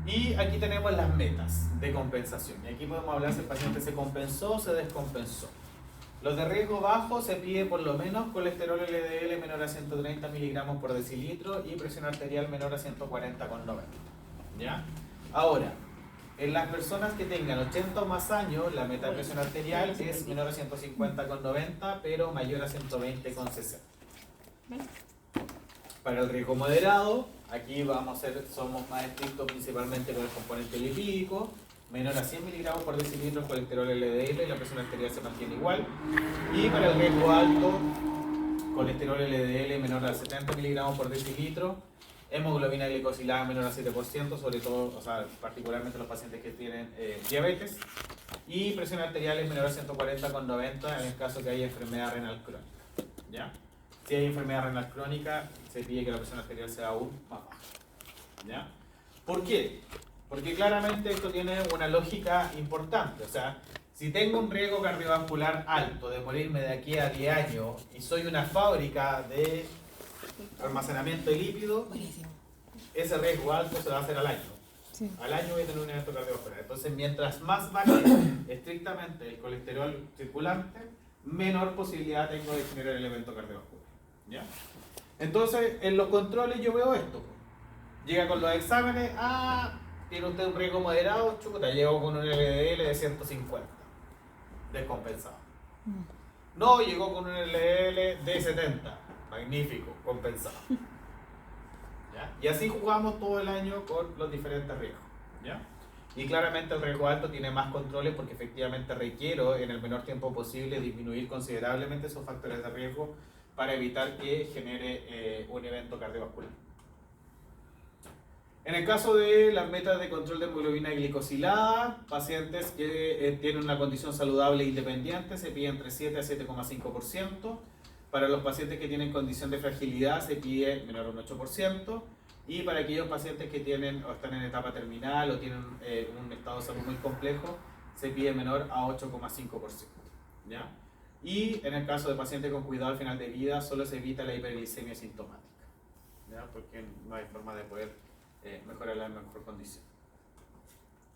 Y aquí tenemos las metas de compensación. Y aquí podemos hablar si el paciente se compensó o se descompensó. Los de riesgo bajo se pide por lo menos colesterol LDL menor a 130 miligramos por decilitro y presión arterial menor a 140,90. ¿Ya? Ahora, en las personas que tengan 80 o más años, la meta de presión arterial es menor a 150,90, pero mayor a 120,60. Para el riesgo moderado, aquí somos más estrictos principalmente con el componente lipídico. Menor a 100 miligramos por decilitro colesterol LDL y la presión arterial se mantiene igual. Y para el riesgo alto, colesterol LDL menor a 70 miligramos por decilitro, hemoglobina glicosilada menor a 7%, sobre todo, particularmente los pacientes que tienen diabetes, y presión arterial es menor a 140,90 en el caso que haya enfermedad renal crónica. ¿Ya? Si hay enfermedad renal crónica, se pide que la presión arterial sea aún más baja. ¿Ya? ¿Por qué? Porque claramente esto tiene una lógica importante. O sea, si tengo un riesgo cardiovascular alto de morirme de aquí a 10 años y soy una fábrica de almacenamiento de lípidos, ese riesgo alto se va a hacer al año. Sí. Al año voy a tener un evento cardiovascular. Entonces, mientras más baje estrictamente el colesterol circulante, menor posibilidad tengo de generar el evento cardiovascular. ¿Ya? Entonces, en los controles yo veo esto. Llega con los exámenes, tiene usted un riesgo moderado, chuta, llego con un LDL de 150, descompensado. No, llegó con un LDL de 70, magnífico, compensado. ¿Ya? Y así jugamos todo el año con los diferentes riesgos. ¿Ya? Y claramente el riesgo alto tiene más controles porque efectivamente requiero en el menor tiempo posible disminuir considerablemente esos factores de riesgo para evitar que genere un evento cardiovascular. En el caso de las metas de control de hemoglobina glicosilada, pacientes que tienen una condición saludable e independiente se pide entre 7 a 7,5%. Para los pacientes que tienen condición de fragilidad se pide menor a un 8%. Y para aquellos pacientes que tienen o están en etapa terminal o tienen un estado de salud muy complejo, se pide menor a 8,5%. ¿Ya? Y en el caso de pacientes con cuidado al final de vida, solo se evita la hiperglicemia sintomática. ¿Ya? Porque no hay forma de poder mejorarla en mejor condición.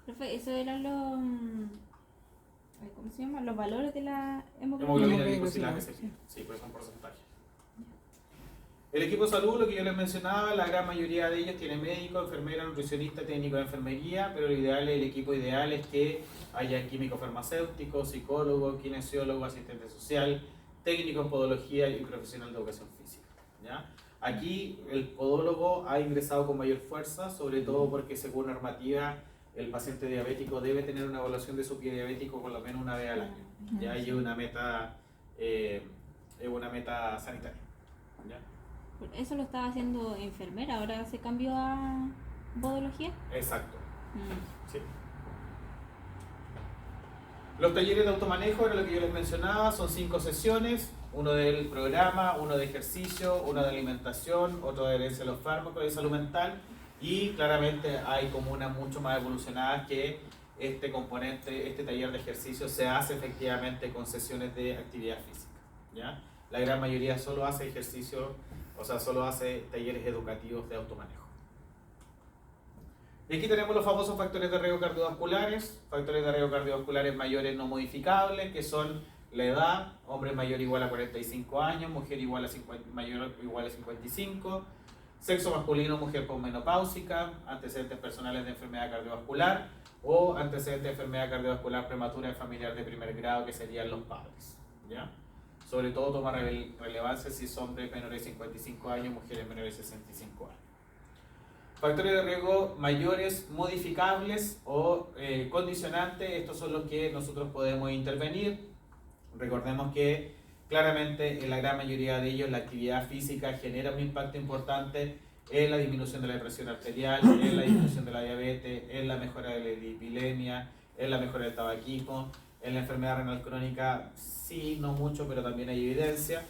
Profe, eso eran los... ¿Cómo se llama? Los valores de la Hemoglobina glicosilada que se pide. Sí, pues son porcentajes. El equipo de salud, lo que yo les mencionaba, la gran mayoría de ellos tiene médico, enfermera, nutricionista, técnico de enfermería, pero el equipo ideal es que haya químico farmacéutico, psicólogo, kinesiólogo, asistente social, técnico en podología y profesional de educación física. ¿Ya? Aquí el podólogo ha ingresado con mayor fuerza, sobre todo porque según normativa el paciente diabético debe tener una evaluación de su pie diabético por lo menos una vez al año. Ya hay una meta sanitaria. ¿Ya? Eso lo estaba haciendo enfermera, ahora se cambió a podología. Exacto. Sí. Los talleres de automanejo era lo que yo les mencionaba, son 5 sesiones, uno del programa, uno de ejercicio, uno de alimentación, otro de herencia de los fármacos y salud mental, y claramente hay comunas mucho más evolucionadas que este componente, este taller de ejercicio se hace efectivamente con sesiones de actividad física. ¿Ya? La gran mayoría solo hace ejercicio, o sea, solo hace talleres educativos de automanejo. Y aquí tenemos los famosos factores de riesgo cardiovasculares mayores no modificables, que son la edad, hombre mayor igual a 45 años, mujer mayor igual a 55, sexo masculino, mujer posmenopáusica, antecedentes personales de enfermedad cardiovascular o antecedentes de enfermedad cardiovascular prematura en familiar de primer grado, que serían los padres. ¿Ya? Sobre todo toma relevancia si son hombres menores de 55 años, mujeres menores de 65 años. Factores de riesgo mayores modificables o condicionantes, estos son los que nosotros podemos intervenir. Recordemos que claramente en la gran mayoría de ellos la actividad física genera un impacto importante en la disminución de la presión arterial, en la disminución de la diabetes, en la mejora de la dislipidemia, en la mejora del tabaquismo, en la enfermedad renal crónica, sí, no mucho, pero también hay evidencia,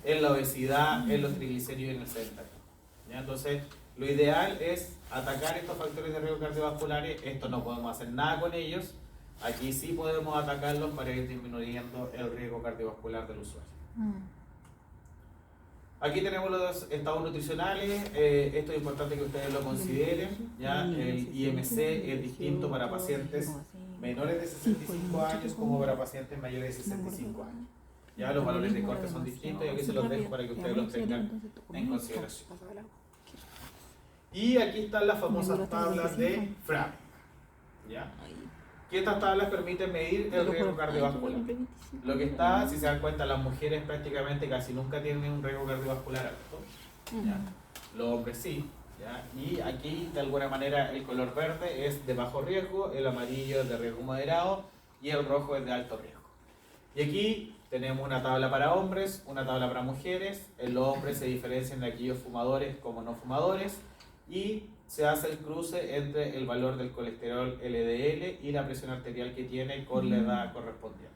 en la obesidad, en los triglicéridos y en el sedentarismo. Entonces, lo ideal es atacar estos factores de riesgo cardiovasculares. Esto no podemos hacer nada con ellos. Aquí sí podemos atacarlos para ir disminuyendo el riesgo cardiovascular del usuario. Aquí tenemos los estados nutricionales. Esto es importante que ustedes lo consideren. ¿Ya? El IMC es distinto para pacientes menores de 65 años como para pacientes mayores de 65 años. Ya los valores de corte son distintos y aquí se los dejo para que ustedes los tengan en consideración. Y aquí están las famosas tablas de Framingham. ¿Ya? Que estas tablas permiten medir el riesgo cardiovascular. Lo que está, si se dan cuenta, las mujeres prácticamente casi nunca tienen un riesgo cardiovascular alto. ¿Ya? Los hombres sí. ¿Ya? Y aquí, de alguna manera, el color verde es de bajo riesgo, el amarillo es de riesgo moderado y el rojo es de alto riesgo. Y aquí tenemos una tabla para hombres, una tabla para mujeres. En los hombres se diferencian de aquellos fumadores como no fumadores. Y se hace el cruce entre el valor del colesterol LDL y la presión arterial que tiene con la edad correspondiente.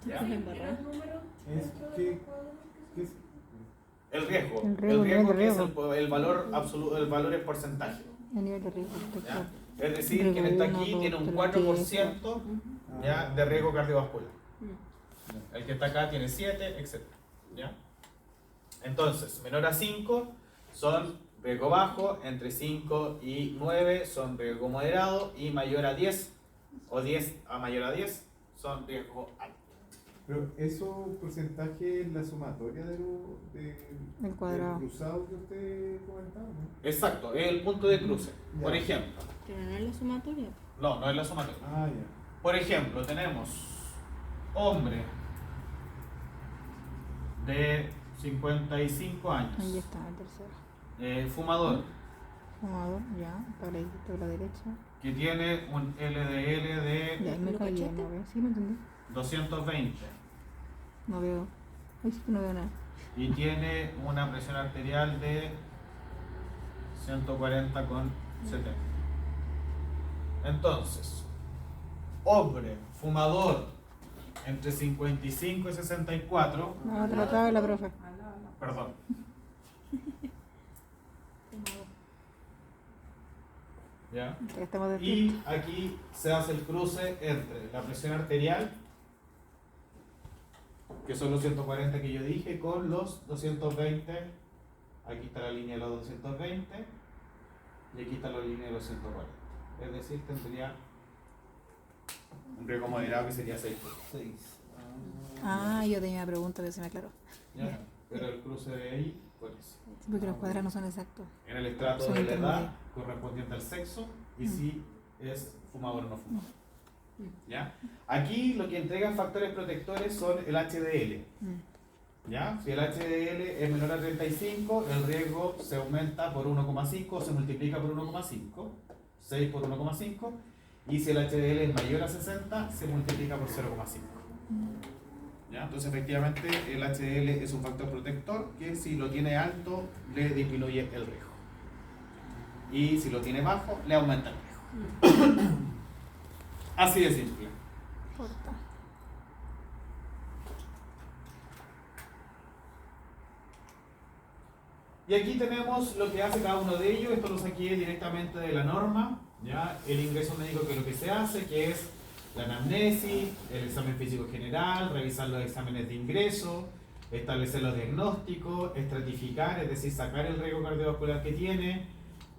¿Ya? ¿Qué es? El riesgo. El riesgo que es el valor absoluto, el valor en porcentaje. El nivel de riesgo. ¿Ya? Es decir, quien está aquí tiene un 4% ¿ya? de riesgo cardiovascular. El que está acá tiene 7, etc. ¿Ya? Entonces, menor a 5 son riesgo bajo, entre 5 y 9 son riesgo moderado y mayor a 10 o 10 a mayor a 10 son riesgo alto. Pero eso porcentaje es la sumatoria del cuadrado. del cruzado que usted comentaba, ¿no? Exacto, es el punto de cruce. Ya. Por ejemplo, Pero no es la sumatoria. no es la sumatoria. Ah, ya. Por ejemplo, tenemos hombre de 55 Ahí años, está, el tercero. fumador, Fumador, ya, para a la derecha. que tiene un LDL Ya, de ahí me ¿Lo caí, cachaste? no veo. Sí, me entendí. 220 No veo. Ahí sí que no veo nada. y tiene una presión arterial de 140/70. Entonces, hombre, fumador, entre 55 y 64, No, trataba de la profe. perdón, ¿ya? Ya estamos de Y aquí se hace el cruce entre la presión arterial, que son los 140 que yo dije, con los 220. Aquí está la línea de los 220 y aquí está la línea de los 140. Es decir, tendría un riesgo moderado que sería 6. Ah, yo tenía una pregunta que se me aclaró. ¿Ya? Pero el cruce de ahí, pues, Sí, porque los cuadrados no son exactos. en el estrato Son de la edad intermedios. correspondiente al sexo y si es fumador o no fumador. ¿Ya? Aquí lo que entregan factores protectores son el HDL. ¿Ya? Si el HDL es menor a 35, el riesgo se aumenta por 1,5, se multiplica por 1,5, 6 por 1,5, y si el HDL es mayor a 60, se multiplica por 0,5. ¿Ya? Entonces, efectivamente, el HDL es un factor protector que si lo tiene alto, le disminuye el riesgo. Y si lo tiene bajo, le aumenta el riesgo. Así de simple. Corta. Y aquí tenemos lo que hace cada uno de ellos. Esto lo saqué directamente de la norma. ¿Ya? El ingreso médico, que es lo que se hace, que es la anamnesis, el examen físico general, revisar los exámenes de ingreso, establecer los diagnósticos, estratificar, es decir, sacar el riesgo cardiovascular que tiene,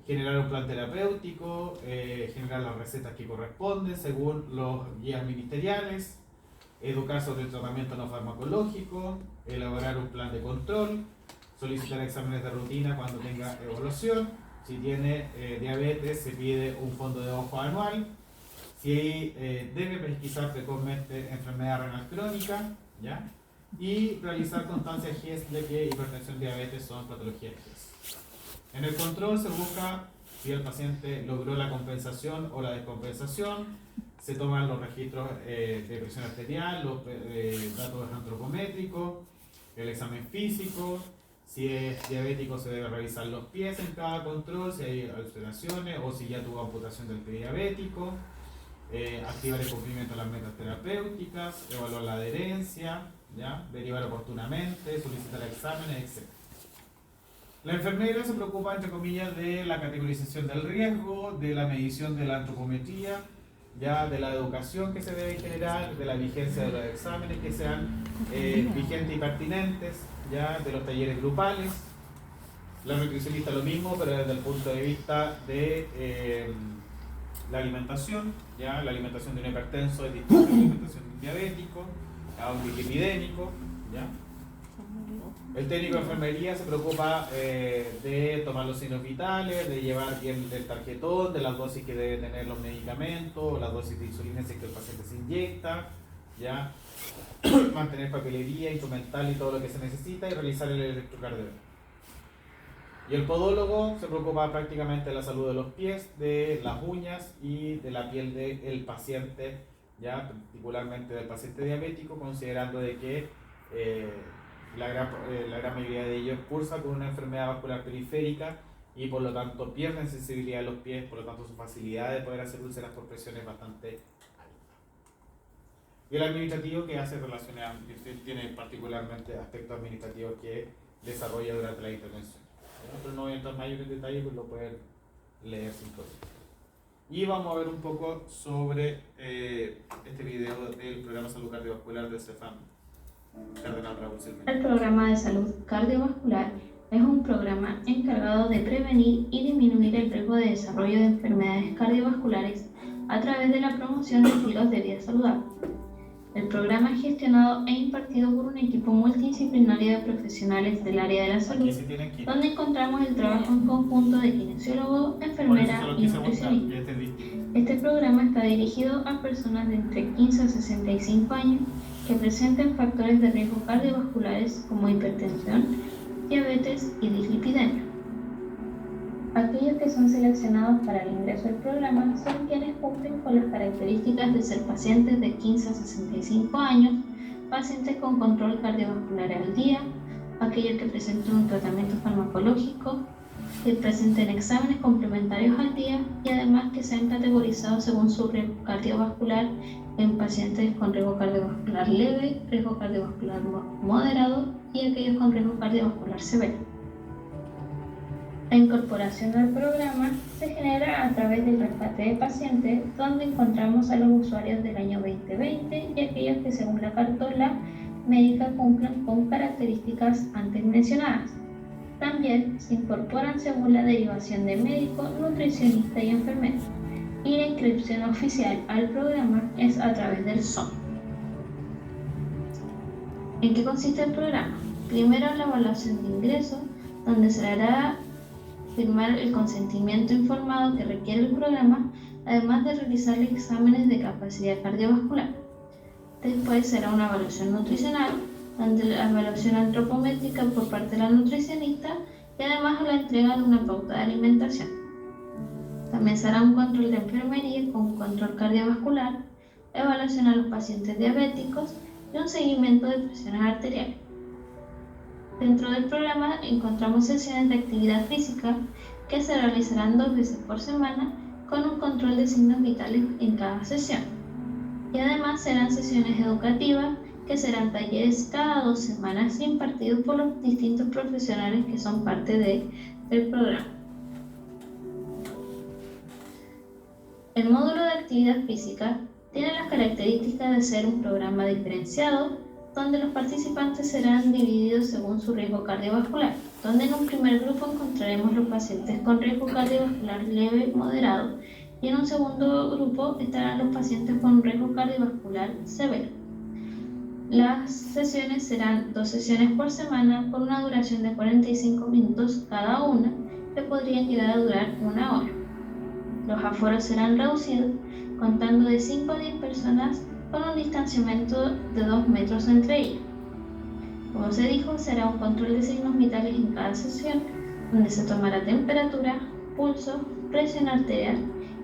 generar un plan terapéutico, generar las recetas que corresponden según los guías ministeriales, educar sobre el tratamiento no farmacológico, elaborar un plan de control, solicitar exámenes de rutina cuando tenga evaluación. Si tiene diabetes, se pide un fondo de ojo anual. Si debe pesquisar precozmente enfermedad renal crónica, ¿ya? Y realizar constancia GES de que hipertensión y diabetes son patologías GES. En el control se busca si el paciente logró la compensación o la descompensación. Se toman los registros de presión arterial, los datos antropométricos, el examen físico. Si es diabético, se debe revisar los pies en cada control, si hay alteraciones o si ya tuvo amputación del pie diabético. Activar el cumplimiento de las metas terapéuticas, evaluar la adherencia, ¿ya? Derivar oportunamente, solicitar exámenes, etc. La enfermera se preocupa, entre comillas, de la categorización del riesgo, de la medición de la antropometría, ya de la educación que se debe generar, de la vigencia de los exámenes que sean vigentes y pertinentes, ya de los talleres grupales. La nutricionista lo mismo, pero desde el punto de vista de la alimentación, ya la alimentación de un hipertenso es distinta a la alimentación de un diabético, a un dislipidémico, ya. El técnico de enfermería se preocupa de tomar los signos vitales, de llevar bien el tarjetón, de las dosis que deben tener los medicamentos, las dosis de insulina si es que el paciente se inyecta, ya. Mantener papelería, instrumental y todo lo que se necesita y realizar el electrocardiograma. Y el podólogo se preocupa prácticamente de la salud de los pies, de las uñas y de la piel del paciente, ya particularmente del paciente diabético, considerando de que la gran mayoría de ellos cursa con una enfermedad vascular periférica y por lo tanto pierden sensibilidad de los pies, por lo tanto su facilidad de poder hacer úlceras por presión es bastante alta. Y el administrativo, que hace relaciones, tiene particularmente aspectos administrativos que desarrolla durante la intervención. Pero no voy a entrar mayor en detalle, pues lo pueden leer sin problema. Y vamos a ver un poco sobre este video del programa de salud cardiovascular del CEFAM. Cardenal Raúl Silva. El programa de salud cardiovascular es un programa encargado de prevenir y disminuir el riesgo de desarrollo de enfermedades cardiovasculares a través de la promoción de estilos de vida saludable. El programa es gestionado e impartido por un equipo multidisciplinario de profesionales del área de la salud, donde encontramos el trabajo en conjunto de kinesiólogo, enfermera y nutricionista. Este programa está dirigido a personas de entre 15 a 65 años que presenten factores de riesgo cardiovasculares como hipertensión, diabetes y dislipidemia. Aquellos que son seleccionados para el ingreso al programa son quienes cumplen con las características de ser pacientes de 15 a 65 años, pacientes con control cardiovascular al día, aquellos que presenten un tratamiento farmacológico, que presenten exámenes complementarios al día y además que sean categorizados según su riesgo cardiovascular en pacientes con riesgo cardiovascular leve, riesgo cardiovascular moderado y aquellos con riesgo cardiovascular severo. La incorporación al programa se genera a través del rescate de pacientes, donde encontramos a los usuarios del año 2020 y aquellos que según la cartola médica cumplan con características antes mencionadas. También se incorporan según la derivación de médico, nutricionista y enfermero. Y la inscripción oficial al programa es a través del SOM. ¿En qué consiste el programa? Primero, la evaluación de ingreso, donde se hará firmar el consentimiento informado que requiere el programa, además de realizar exámenes de capacidad cardiovascular. Después será una evaluación nutricional, donde la evaluación antropométrica por parte de la nutricionista y además la entrega de una pauta de alimentación. También será un control de enfermería con control cardiovascular, evaluación a los pacientes diabéticos y un seguimiento de presiones arteriales. Dentro del programa encontramos sesiones de actividad física que se realizarán 2 veces por semana con un control de signos vitales en cada sesión. Y además serán sesiones educativas que serán talleres cada 2 semanas impartidos por los distintos profesionales que son parte del programa. El módulo de actividad física tiene las características de ser un programa diferenciado, donde los participantes serán divididos según su riesgo cardiovascular, donde en un primer grupo encontraremos los pacientes con riesgo cardiovascular leve y moderado, y en un segundo grupo estarán los pacientes con riesgo cardiovascular severo. Las sesiones serán 2 sesiones por semana con una duración de 45 minutos cada una, que podrían llegar a durar 1 hora. Los aforos serán reducidos, contando de 5 a 10 personas con un distanciamiento de 2 metros entre ellas. Como se dijo, será un control de signos vitales en cada sesión, donde se tomará temperatura, pulso, presión arterial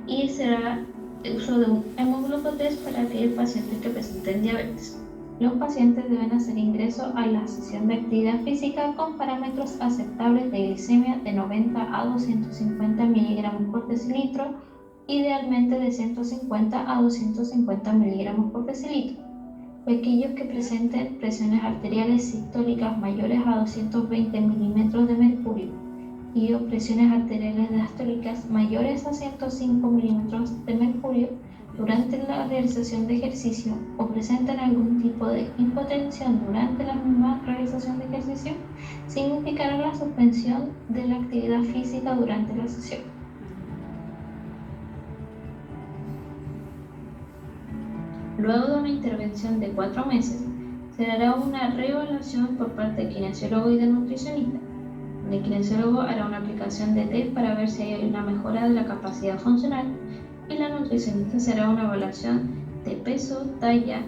y será el uso de un hemoglucotest para aquellos pacientes que presenten diabetes. Los pacientes deben hacer ingreso a la sesión de actividad física con parámetros aceptables de glicemia de 90 a 250 miligramos por decilitro, idealmente de 150 a 250 miligramos por decilitro. Aquellos que presenten presiones arteriales sistólicas mayores a 220 milímetros de mercurio y presiones arteriales diastólicas mayores a 105 milímetros de mercurio durante la realización de ejercicio o presenten algún tipo de hipotensión durante la misma realización de ejercicio, significará la suspensión de la actividad física durante la sesión. Luego de una intervención de 4 meses, se hará una reevaluación por parte del kinesiólogo y del nutricionista. El kinesiólogo hará una aplicación de test para ver si hay una mejora de la capacidad funcional y la nutricionista será una evaluación de peso, talla,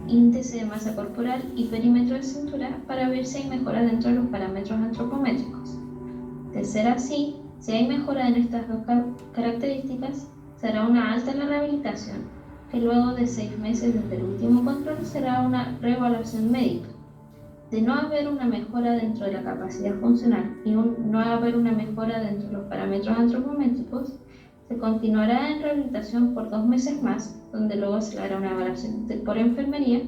índice de masa corporal y perímetro de cintura para ver si hay mejora dentro de los parámetros antropométricos. De ser así, si hay mejora en estas 2 características, será una alta en la rehabilitación, que luego de 6 meses desde el último control será una reevaluación médica. De no haber una mejora dentro de la capacidad funcional y no haber una mejora dentro de los parámetros antropométricos, se continuará en rehabilitación por 2 meses más, donde luego se hará una evaluación por enfermería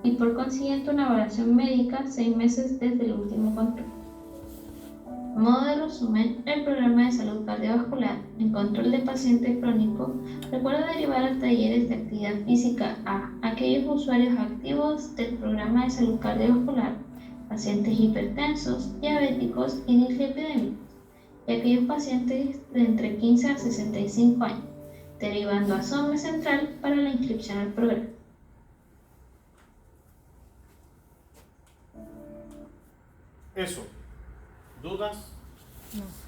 y por consiguiente una evaluación médica 6 meses desde el último control. A modo de resumen, el programa de salud cardiovascular en control de pacientes crónicos recuerda derivar a talleres de actividad física a aquellos usuarios activos del programa de salud cardiovascular, pacientes hipertensos, diabéticos y dislipidémicos, y aquellos pacientes de entre 15 a 65 años, derivando a SOME Central para la inscripción al programa. Eso. ¿Dudas? No.